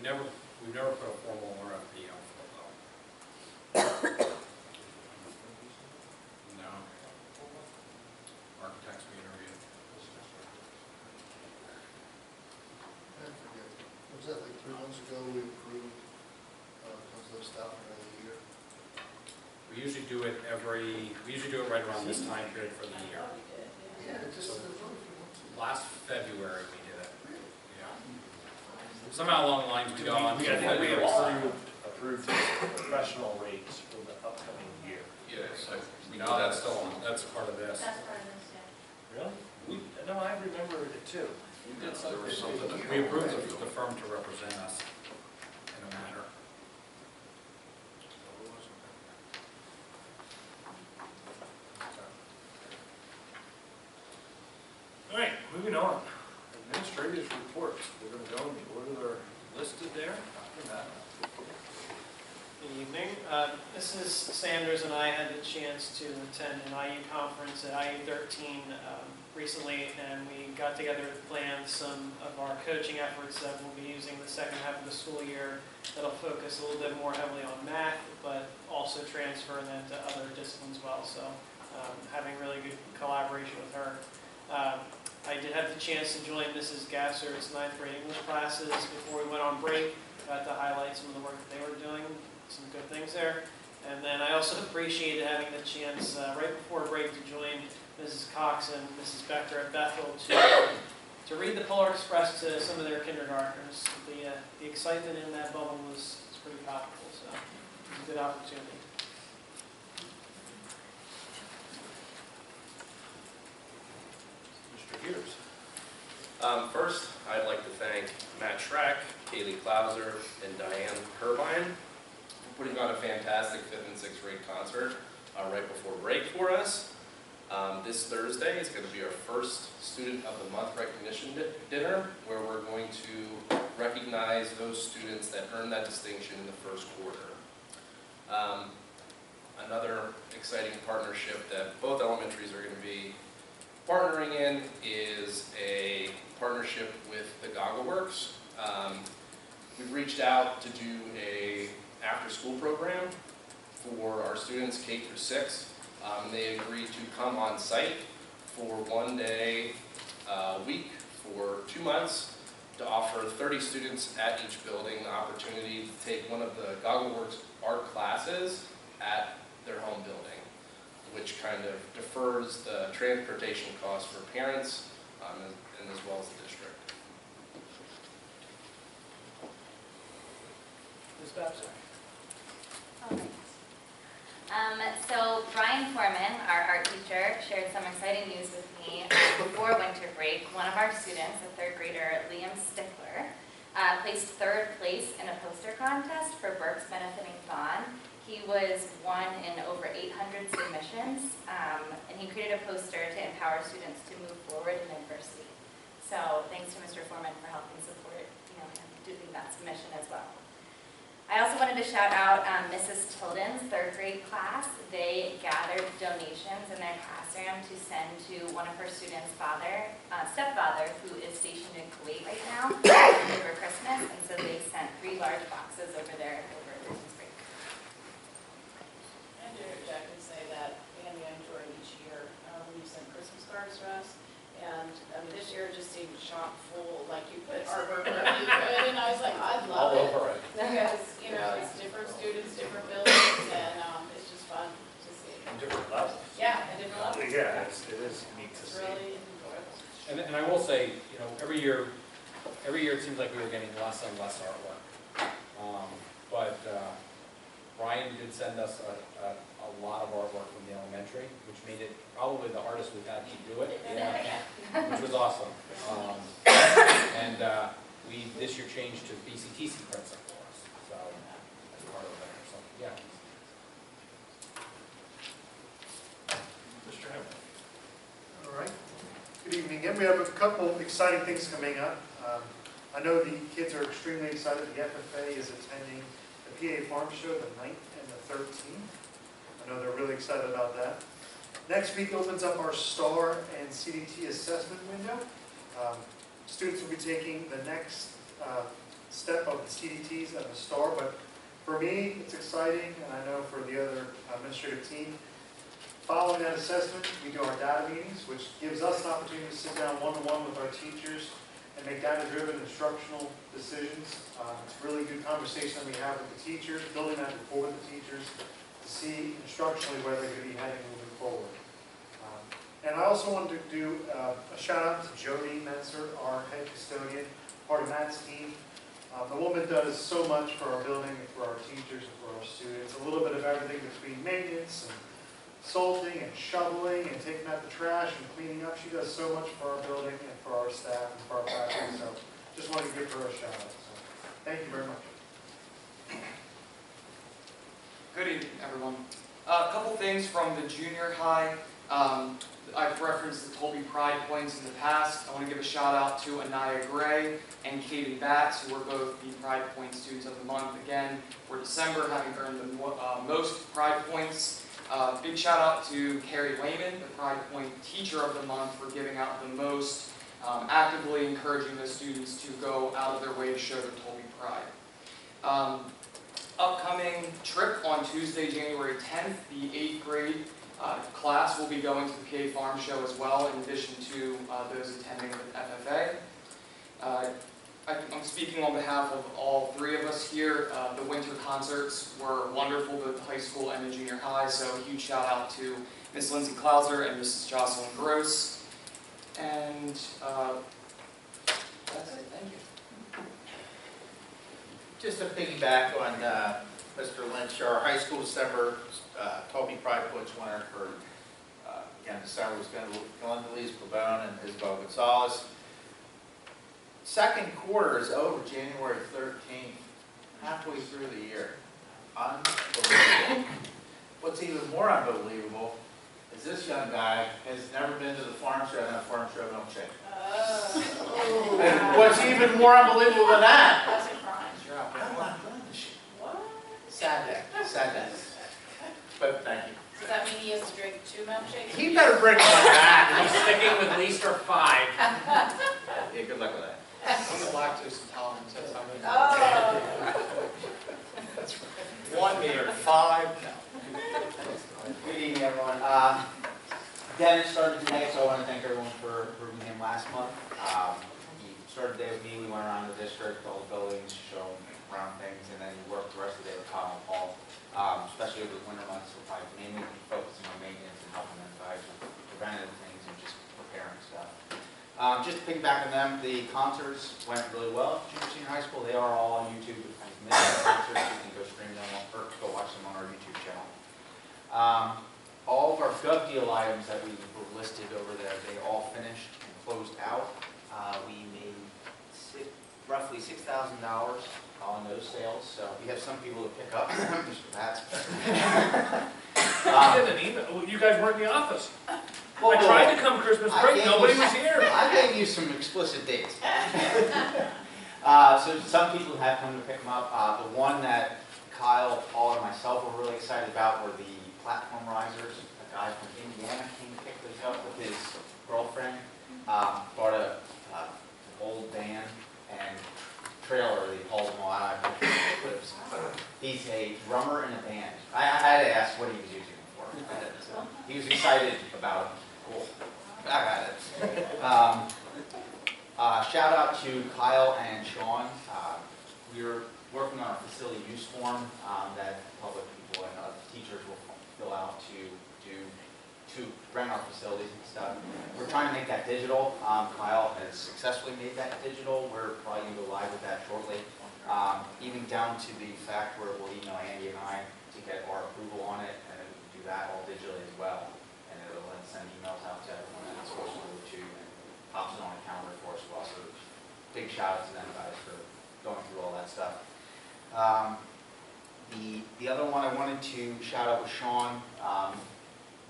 we've never put a formal RFP out for it though. No. Architects we interviewed. I forget, was that like 3 months ago we approved, those staff for another year? We usually do it right around this time period for the year. Yeah, it just, it was only a few months ago. Last February we did it. Yeah. Somehow along the lines we got on. I think we approved professional rates for the upcoming year. Yes, No, that's still on, that's part of this. That's part of this, yeah. Really? No, I remember it too. there was something that. We approved the firm to represent us in a matter. All right, moving on. Administrators reports. We're going to go in the order they're listed there. After that. Good evening. Mrs. Sanders and I had the chance to attend an IU conference at IU 13 recently, and we got together to plan some of our coaching efforts that we'll be using the second half of the school year that'll focus a little bit more heavily on math, but also transfer that to other disciplines as well. So having really good collaboration with her. I did have the chance to join Mrs. Gasser's 9th grade English classes before we went on break. Got to highlight some of the work that they were doing, some good things there. And then I also appreciated having the chance right before break to join Mrs. Cox and Mrs. Becker at Bethel to read the Polar Express to some of their kindergartners. The excitement in that bubble was pretty palpable, so it was a good opportunity. Mr. Peters. First, I'd like to thank Matt Schrack, Kaylee Klauser, and Diane Herbine for putting on a fantastic 5th and 6th grade concert right before break for us. This Thursday is going to be our first Student of the Month recognition dinner, where we're going to recognize those students that earned that distinction in the first quarter. Another exciting partnership that both elementaries are going to be partnering in is a partnership with the Goggle Works. We've reached out to do a after-school program for our students K through 6. They agreed to come on site for 1 day a week for 2 months to offer 30 students at each building the opportunity to take one of the Goggle Works art classes at their home building, which kind of defers the transportation costs for parents and as well as the district. Ms. Babson. So Brian Foreman, our art teacher, shared some exciting news with me before winter break. One of our students, a 3rd grader, Liam Stickler, placed 3rd place in a poster contest for Burke's Benefiting Fawn. He was one in over 800 submissions, and he created a poster to empower students to move forward in adversity. So thanks to Mr. Foreman for helping support him doing that submission as well. I also wanted to shout out Mrs. Tilden's 3rd grade class. They gathered donations in their classroom to send to one of her students' stepfather, who is stationed in Kuwait right now over Christmas, and so they sent 3 large boxes over there over Christmas break. And to interject and say that Andy and Joy each year when you send Christmas cards to us, and I mean this year it just seemed chock full, like you put artwork wherever you could, and I was like, I love it. All over it. Because, it's different students, different buildings, and it's just fun to see. And different levels. Yeah, and different levels. Yeah, it is neat to It's see. really enjoyable. And I will say, every year it seems like we were getting less and less artwork. But Brian did send us a lot of artwork from the elementary, which made it probably the hardest we've had to do it, which was awesome. And we this year changed to BCTC prints for us, so as part of that or something. Yeah. Mr. Hamlin. All right. Good evening again. We have a couple of exciting things coming up. I know the kids are extremely excited. The FFA is attending the PA Farm Show the 9th and the 13th. I know they're really excited about that. Next week opens up our STAR and CDT assessment window. Students will be taking the next step of the CDTs and the STAR, but for me, it's exciting, and I know for the other administrative team. Following that assessment, we do our data meetings, which gives us an opportunity to sit down one-to-one with our teachers and make data-driven instructional decisions. It's a really good conversation that we have with the teachers, building that rapport with the teachers to see instructionally where they're going to be heading moving forward. And I also wanted to do a shout out to Jody Menser, our head custodian, part of Matt's team. The woman does so much for our building and for our teachers and for our students. A little bit of everything between maintenance and salting and shoveling and taking out the trash and cleaning up. She does so much for our building and for our staff and for our faculty. So just wanted to give her a shout out. So thank you very much. Good evening, everyone. A couple things from the junior high. I've referenced the Tulpe Pride Points in the past. I want to give a shout out to Anaya Gray and Katie Batts, who were both the Pride Point Students of the Month again for December, having earned the most Pride Points. Big shout out to Carrie Lehman, the Pride Point Teacher of the Month, for giving out the most, actively encouraging the students to go out of their way to show their Tulpe pride. Upcoming trip on Tuesday, January 10th, the 8th grade class will be going to the PA Farm Show as well, in addition to those attending the FFA. I'm speaking on behalf of all three of us here. The winter concerts were wonderful, both the high school and the junior high, so a huge shout out to Miss Lindsay Klauser and Mrs. Jocelyn Gross. And that's it, thank you. Just to piggyback on Mr. Lynch, our high school December Tulpe Pride Points winner for, again, December was Glenda Pabone and Isabel Gonzalez. Second quarter is over January 13th, halfway through the year. Unbelievable. What's even more unbelievable is this young guy has never been to the farm show and a farm show milkshake. And what's even more unbelievable than that? That's a crime. I'm not going to shit. Sad day, sad day. But thank you. Does that mean he has to drink 2 milkshakes? He better bring one back. He's sticking with least or 5. Yeah, good luck with that. I'm the lactose intolerant, so that's how many. Oh. That's right. 1 meter, 5, no. Good evening, everyone. Dennis started today, so I want to thank everyone for approving him last month. He started the day with me. We went around the district, all the buildings, showed around things, and then he worked the rest of the day with Kyle and Paul. Especially over the winter months, we'll probably mainly be focusing on maintenance and helping them guys with preventative things and just preparing stuff. Just to piggyback on them, the concerts went really well. Junior Senior High School, they are all on YouTube. If you missed the concerts, you can go stream them or go watch them on our YouTube channel. All of our gov deal items that we were listed over there, they all finished and closed out. We made roughly $6,000 on those sales, so we have some people to pick up. Mr. Pat's. I did an email. You guys weren't in the office. I tried to come Christmas break. Nobody was here. I gave you some explicit dates. So some people have come to pick them up. The one that Kyle, Paul, and myself were really excited about were the platform risers. A guy from Indiana came to pick those up with his girlfriend. Brought an old van and trailer. They hauled them all out. He's a drummer in a band. I had to ask what he was using them for. So he was excited about it. Cool. I got it. Shout out to Kyle and Sean. We were working on a facility use form that public people and teachers will fill out to rent our facilities and stuff. We're trying to make that digital. Kyle has successfully made that digital. We're probably going to go live with that shortly. Even down to the fact where we'll email Andy and I to get our approval on it, and then we can do that all digitally as well. And it'll then send emails out to everyone that it's supposed to go to and pops it on a calendar for us as well. So big shout out to them guys for going through all that stuff. The other one I wanted to shout out was Sean.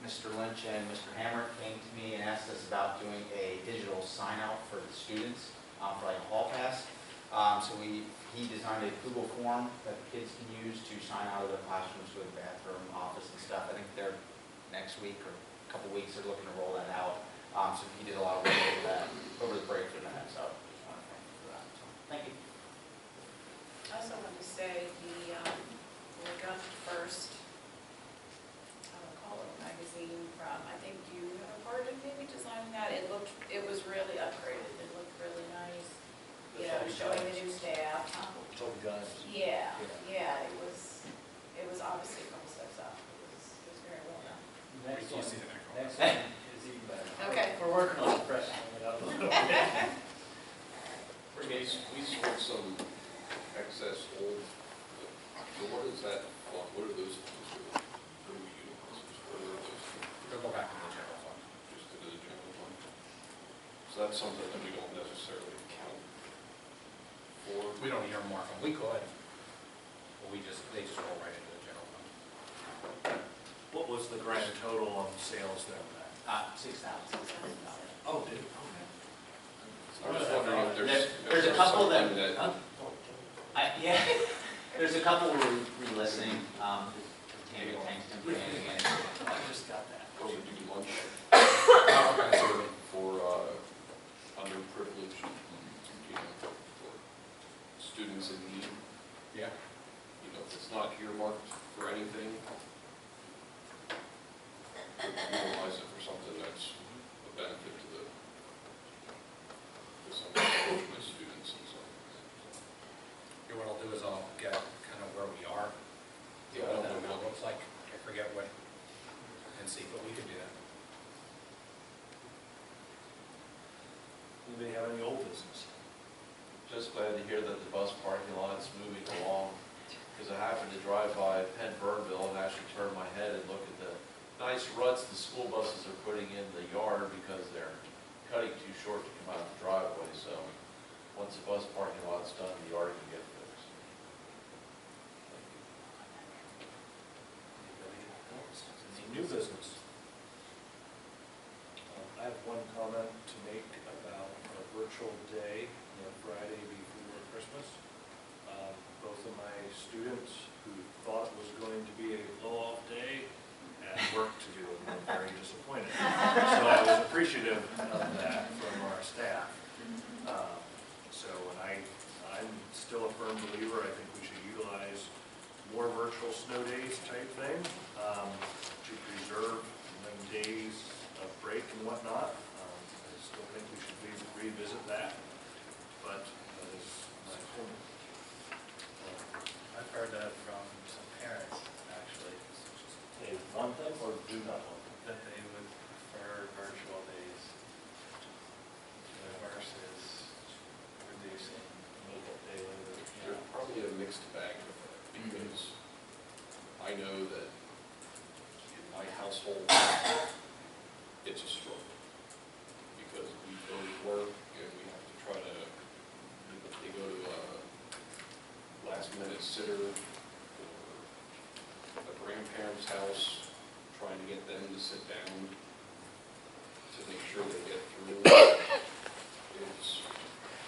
Mr. Lynch and Mr. Hammer came to me and asked us about doing a digital sign out for the students for like a hall pass. So he designed a Google form that the kids can use to sign out of their classrooms, go to the bathroom, office and stuff. I think they're next week or a couple weeks they're looking to roll that out. So he did a lot of work over that over the break for that. So I just want to thank you for that. So, thank you. I also want to say we got the first, I would call it a magazine from, I think you have a part of maybe designing that. It was really upgraded. It looked really nice. You know, showing the new staff. Toby Guys. Yeah, it was obviously a couple steps up. It was very well done. Next one is even better. Okay. We're working on freshening it up a little bit. We sold some excess old, so what is that, what are those, what do we utilize those for? What are those? They'll go back to the general fund. Just to the general fund? So that's something that we don't necessarily account for? We don't earmark them, we could, but they just roll right into the general fund. What was the grand total on sales then? $6,000. Oh, dude. I was wondering if There's a couple that, something that, yeah, there's a couple we're relisting, Tammy Kingston, and I just got that. or we do lunch Okay. for underprivileged, you know, for students in need. Yeah. You know, if it's not earmarked for anything, utilize it for something that's a benefit to some unfortunate students and so. Here, what I'll do is I'll get kind of where we are, Yeah, what that amount looks like. I forget what, and see, but we could do that. Anybody have any old business? Just glad to hear that the bus parking lot's moving along, because I happened to drive by Penn Burnville and actually turn my head and look at the nice ruts the school buses are putting in the yard because they're cutting too short to come out the driveway, so once the bus parking lot's done, the yard can get fixed. Any new business? I have one comment to make about a virtual day, Friday before Christmas. Both of my students who thought it was going to be a blow-off day had work to do and were very disappointed. So I was appreciative of that from our staff. I'm still a firm believer, I think we should utilize more virtual snow days type thing to preserve days of break and whatnot. I still think we should revisit that, but that is my opinion. I've heard that from some parents, actually. They want them or do not want them? That they would prefer virtual days versus reducing daily. There's probably a mixed bag with that, because I know that in my household, it's a struggle, because we both work and we have to try to, they go to a last minute sitter or a grandparent's house, trying to get them to sit down to make sure they get through.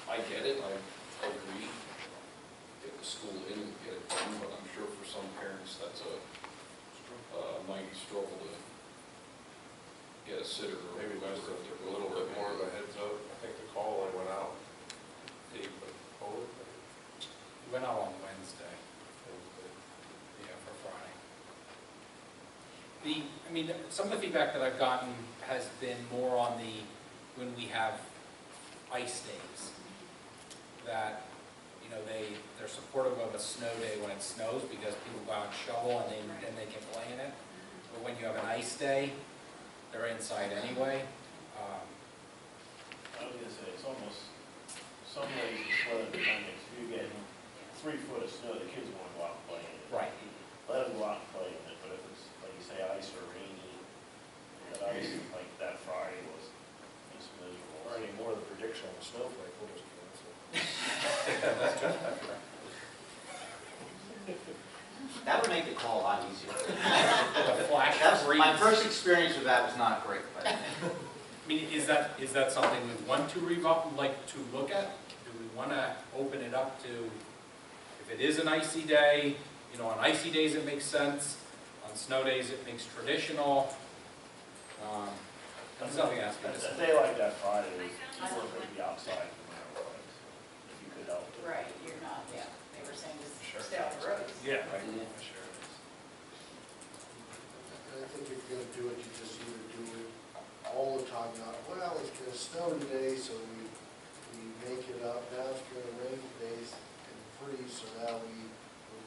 I get it, I agree, get the school in and get it done, but I'm sure for some parents that's a mighty struggle to get a sitter or Maybe whoever just if they're a little bit more of a heads up. I think the call I went out. Dave, We went out on Wednesday. Yeah, for Friday. Some of the feedback that I've gotten has been more on when we have ice days, that, they're supportive of a snow day when it snows because people go out and shovel and then they can play in it. But when you have an ice day, they're inside anyway. I was gonna say, it's almost, some days it's weather dependent. If you get 3 foot of snow, the kids won't go out and play in it. Right. Let them go out and play in it, but if it's, like you say, ice or rainy, that ice, like that Friday was just miserable. Or any more of the prediction on the snowflake, we'll just cancel. That would make the call a lot easier. The flash freeze. My first experience with that was not great, but. Is that something we want to to look at? Do we want to open it up to, if it is an icy day, on icy days it makes sense, on snow days it makes traditional. That's something else. A day like that Friday, people are going to be outside no matter what, if you could help it. Right, you're not, yeah, they were saying down the road. Yeah, right. Mhm. Sure it is. And I think if you're gonna do it, you just either do it all the time, not, well, it's gonna snow today, so we make it up, now it's gonna rain today and freeze, so now we're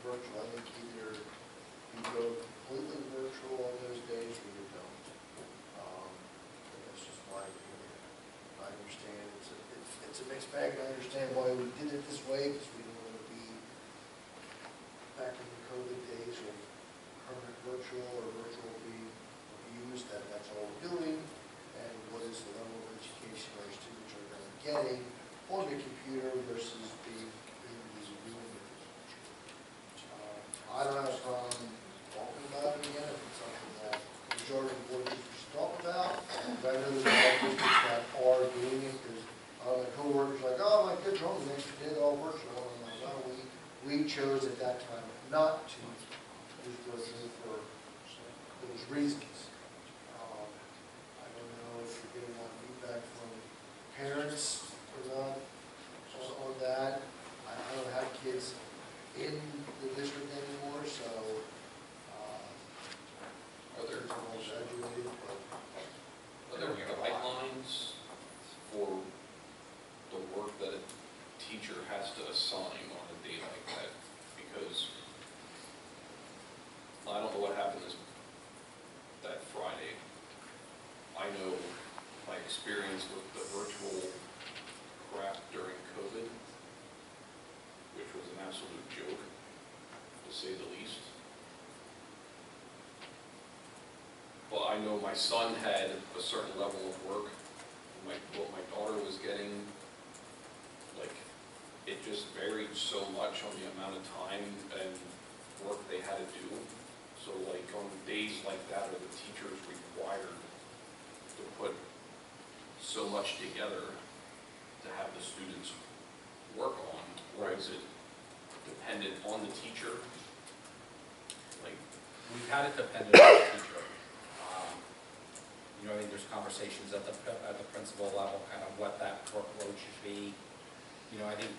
virtual. I think either you go completely virtual on those days or you don't. But that's just my opinion. I understand, it's a mixed bag, and I understand why we did it this way, because we don't want to be back in the COVID days when permanent virtual or virtual being used, that's all we're doing, and what is the level of education our students are going to be getting on the computer versus being in the room. I don't have a problem talking about it again, if it's something that the majority of the board members talk about, but I know there's a lot of districts that are doing it, because my coworkers are like, oh, my kids are home the next day, they're all virtual, and I'm like, well, we chose at that time not to use virtual for those reasons. I don't know if you're getting a lot of feedback from parents or not on that. I don't have kids in the district anymore, so Are there, it's all graduated, but are there guidelines for the work that a teacher has to assign on a day like that? Because I don't know what happened that Friday. I know my experience with the virtual crap during COVID, which was an absolute joke, to say the least. But I know my son had a certain level of work. What my daughter was getting, like, it just varied so much on the amount of time and work they had to do. So like on days like that, are the teachers required to put so much together to have the students work on? Or is it dependent on the teacher? Like, We've had it dependent on the teacher. I think there's conversations at the principal level, kind of what that workload should be. I think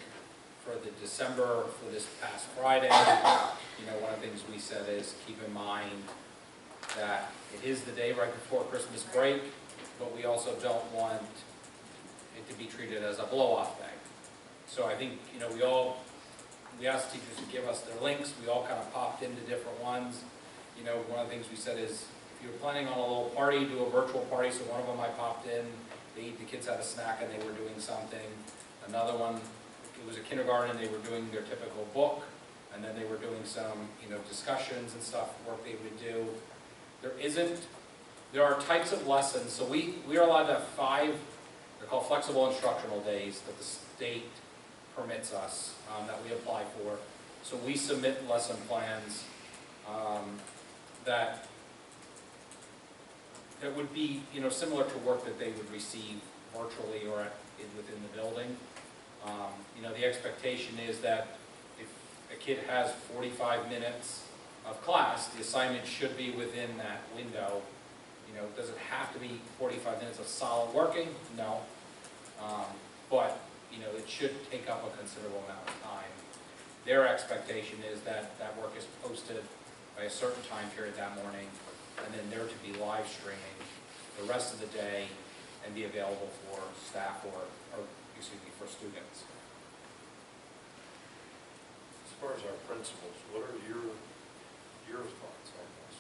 for the December, for this past Friday, one of the things we said is keep in mind that it is the day right before Christmas break, but we also don't want it to be treated as a blow-off day. So I think, we asked teachers to give us their links. We all kind of popped into different ones. One of the things we said is, if you're planning on a little party, do a virtual party. So one of them I popped in, the kids had a snack and they were doing something. Another one, it was a kindergarten, they were doing their typical book, and then they were doing some, discussions and stuff, work they would do. There are types of lessons. So we are allowed to have 5, they're called flexible instructional days that the state permits us, that we apply for. So we submit lesson plans that would be, similar to work that they would receive virtually or within the building. The expectation is that if a kid has 45 minutes of class, the assignment should be within that window. Does it have to be 45 minutes of solid working? No. But, it should take up a considerable amount of time. Their expectation is that that work is posted by a certain time period that morning, and then they're to be live streaming the rest of the day and be available for staff or for students. As far as our principals, what are your thoughts on this?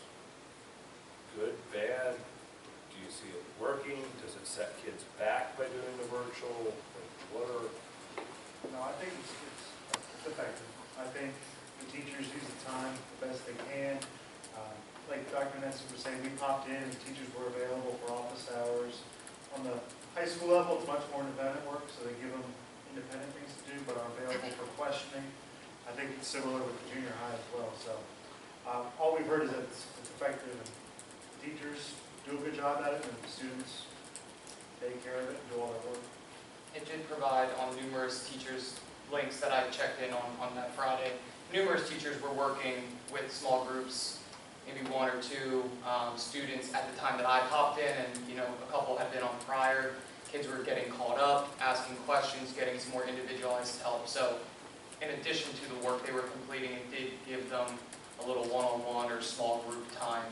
Good, bad? Do you see it working? Does it set kids back by doing the virtual? No, I think it's effective. I think the teachers use the time the best they can. Like Dr. Nestor was saying, we popped in and teachers were available for office hours. On the high school level, it's much more independent work, so they give them independent things to do, but are available for questioning. I think it's similar with the junior high as well. So all we've heard is that it's effective. And teachers do a good job at it, and the students take care of it and do all their work. It did provide on numerous teachers' links that I checked in on that Friday. Numerous teachers were working with small groups, maybe 1 or 2 students at the time that I popped in, and a couple had been on prior. Kids were getting called up, asking questions, getting some more individualized help. So in addition to the work they were completing, and did give them a little one-on-one or small group time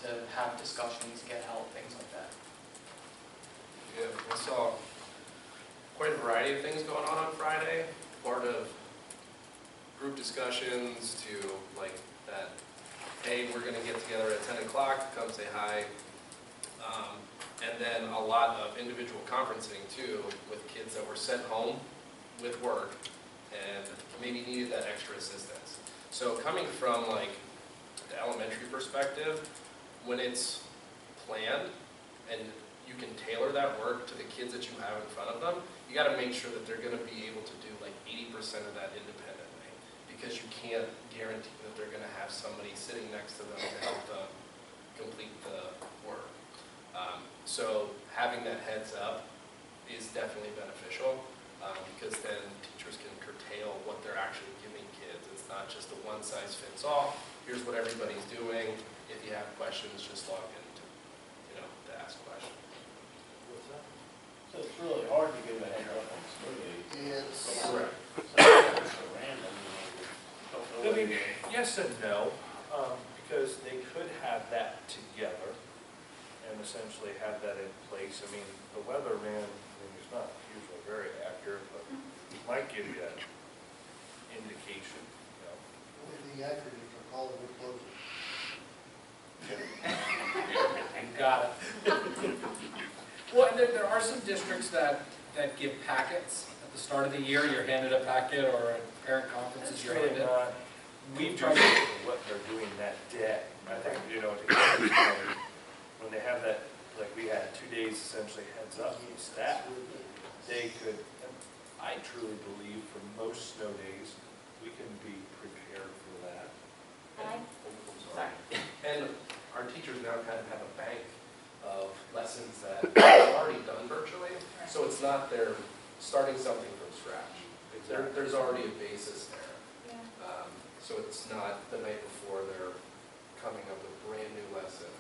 to have discussions, get help, things like that. Yeah, I saw quite a variety of things going on Friday. Part of group discussions to like that, hey, we're gonna get together at 10 o'clock, come say hi. And then a lot of individual conferencing too with kids that were sent home with work and maybe needed that extra assistance. So coming from like the elementary perspective, when it's planned and you can tailor that work to the kids that you have in front of them, you got to make sure that they're going to be able to do like 80% of that independently, because you can't guarantee that they're going to have somebody sitting next to them to help them complete the work. So having that heads up is definitely beneficial, because then teachers can curtail what they're actually giving kids. It's not just a one size fits all. Here's what everybody's doing. If you have questions, just log in to ask questions. So it's really hard to give a heads up on snow days. Yes. Correct. So it's so random, don't know I what mean, it is. yes and no, because they could have that together and essentially have that in place. I mean, the weatherman, I mean, he's not usually very accurate, but he might give you an indication, you know. Only the accurate is to call it a closer. You got it. Well, and there are some districts that give packets. At the start of the year, you're handed a packet, or at parent conferences, It's you're really handed. not We've tried to, what they're doing that day. I think, to get this point, when they have that, like we had 2 days essentially heads up from staff, they could, and I truly believe for most snow days, we can be prepared for that. Sorry. And our teachers now kind of have a bank of lessons that are already done virtually, so it's not they're starting something from scratch. There's already a basis there. So it's not the night before they're coming up with brand new lessons.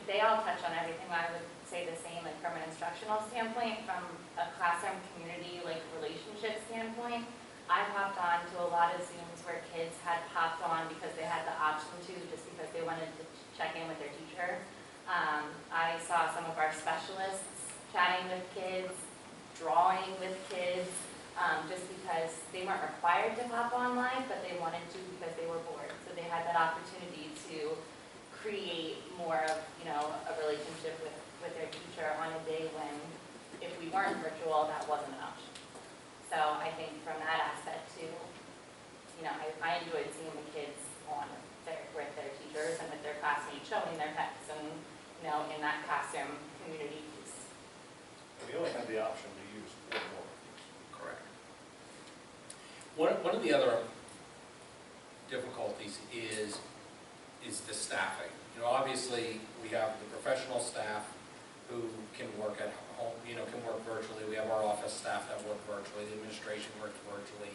They all touch on everything. I would say the same, like from an instructional standpoint, from a classroom community, like relationship standpoint. I've hopped on to a lot of Zooms where kids had popped on because they had the option to, just because they wanted to check in with their teacher. I saw some of our specialists chatting with kids, drawing with kids, just because they weren't required to hop online, but they wanted to because they were bored. So they had that opportunity to create more of, a relationship with their teacher on a day when, if we weren't virtual, that wasn't an option. So I think from that aspect too, I enjoyed seeing the kids on with their teachers and with their classmates, showing their texts and, in that classroom community piece. We only have the option to use one more. correct. One of the other difficulties is the staffing. Obviously, we have the professional staff who can work at home, can work virtually. We have our office staff that work virtually. The administration works virtually.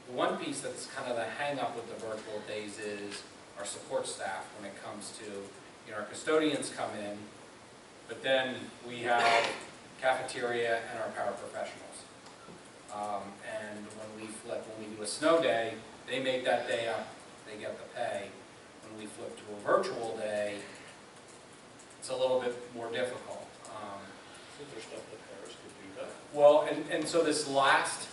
The one piece that's kind of the hang-up with the virtual days is our support staff when it comes to, our custodians come in, but then we have cafeteria and our paraprofessionals. And when we do a snow day, they make that day up, they get the pay. When we flip to a virtual day, it's a little bit more difficult. Is there stuff that parents could do that? Well, and so this last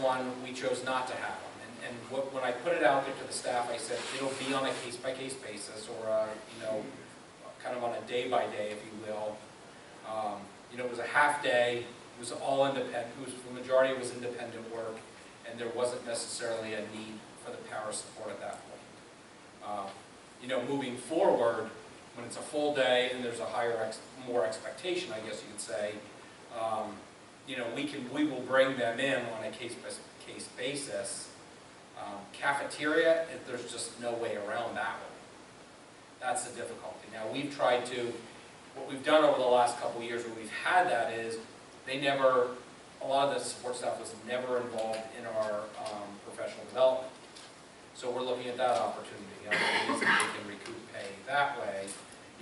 one, we chose not to have them. And when I put it out there to the staff, I said, it'll be on a case-by-case basis, or, kind of on a day-by-day, if you will. It was a half day, it was all independent, the majority was independent work, and there wasn't necessarily a need for the power support at that point. Moving forward, when it's a full day and there's a more expectation, I guess you could say, we will bring them in on a case-by-case basis. Cafeteria, there's just no way around that one. That's the difficulty. Now, what we've done over the last couple of years when we've had that is, a lot of the support staff was never involved in our professional development. So we're looking at that opportunity. Ways that they can recoup pay that way.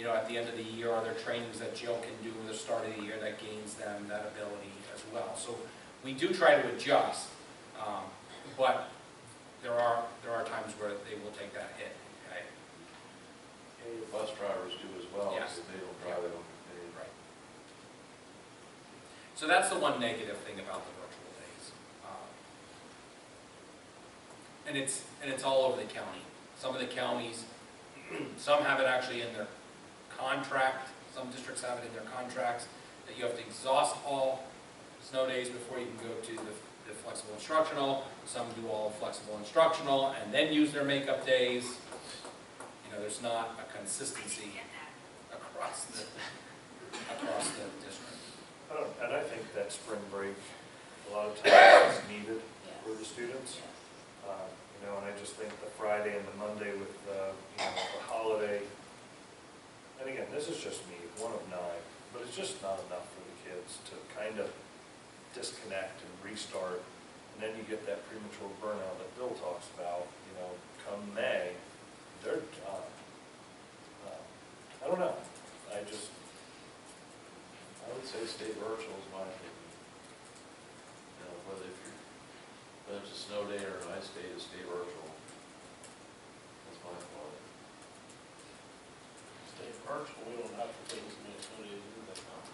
At the end of the year, are there trainings that Jill can do at the start of the year that gains them that ability as well? So We do try to adjust, but there are times where they will take that hit, okay? And the bus drivers do as well, Yes. if they don't drive, they don't get paid. Right. So that's the one negative thing about the virtual days. And it's all over the county. Some of the counties, some have it actually in their contract, some districts have it in their contracts, that you have to exhaust all snow days before you can go to the flexible instructional. Some do all flexible instructional and then use their makeup days. You know, there's not a consistency across the district. And I think that spring break, a lot of times is needed for the students. You know, and I just think the Friday and the Monday with, you know, the holiday, and again, this is just me, one of 9, but it's just not enough for the kids to kind of disconnect and restart, and then you get that premature burnout that Bill talks about, you know, come May, they're done. I don't know, I I would say stay virtual is my opinion. You know, whether it's a snow day or an ice day, to stay virtual. That's my thought. Stay virtual, we don't have to take as many studies as that now.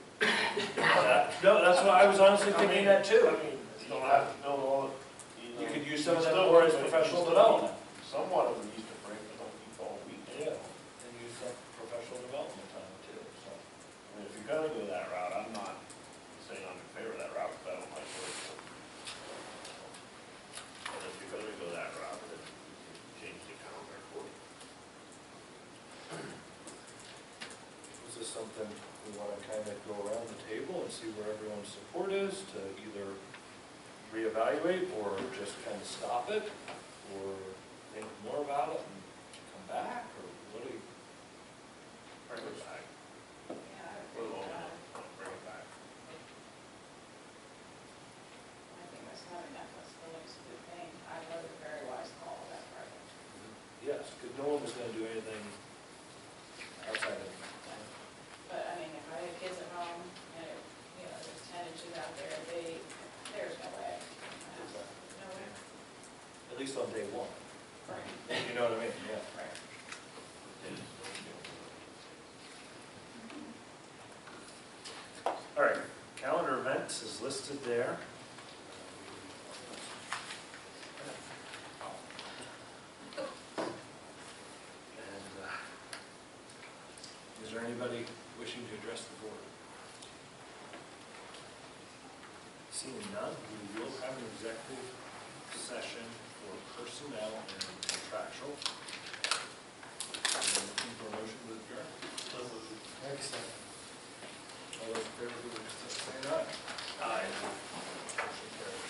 No, that's what I was honestly thinking that too. I mean, you don't have to know all, You could use some of that more as professional development. Somewhat of an Easter break, but don't keep all week. Yeah, and use some professional development time too, so. I mean, if you're gonna go that route, I'm not saying I'm in favor of that route, because I don't like it. But if you're gonna go that route, then you can change the calendar accordingly. Is this something we want to kind of go around the table and see where everyone's support is to either reevaluate or just kind of stop it, or think more about it and come back, or what do you? Bring it back. Yeah, I Put agree it with all that. in, bring it back. I think that's having that flexibility is a good thing. I wrote a very wise call that Friday. Yes, because no one was going to do anything outside of. But I mean, if I had kids at home and it, you know, there's 10 inches out there, there's no way. No way. At least on day 1. Right. You know what I mean? Yeah. Right. All right, calendar events is listed there. And is there anybody wishing to address the board? Seeing none, we will have an executive session for personnel and contractual. Looking for a motion to adjourn. Excellent. All those in favor, please say aye. Aye. Motion carries.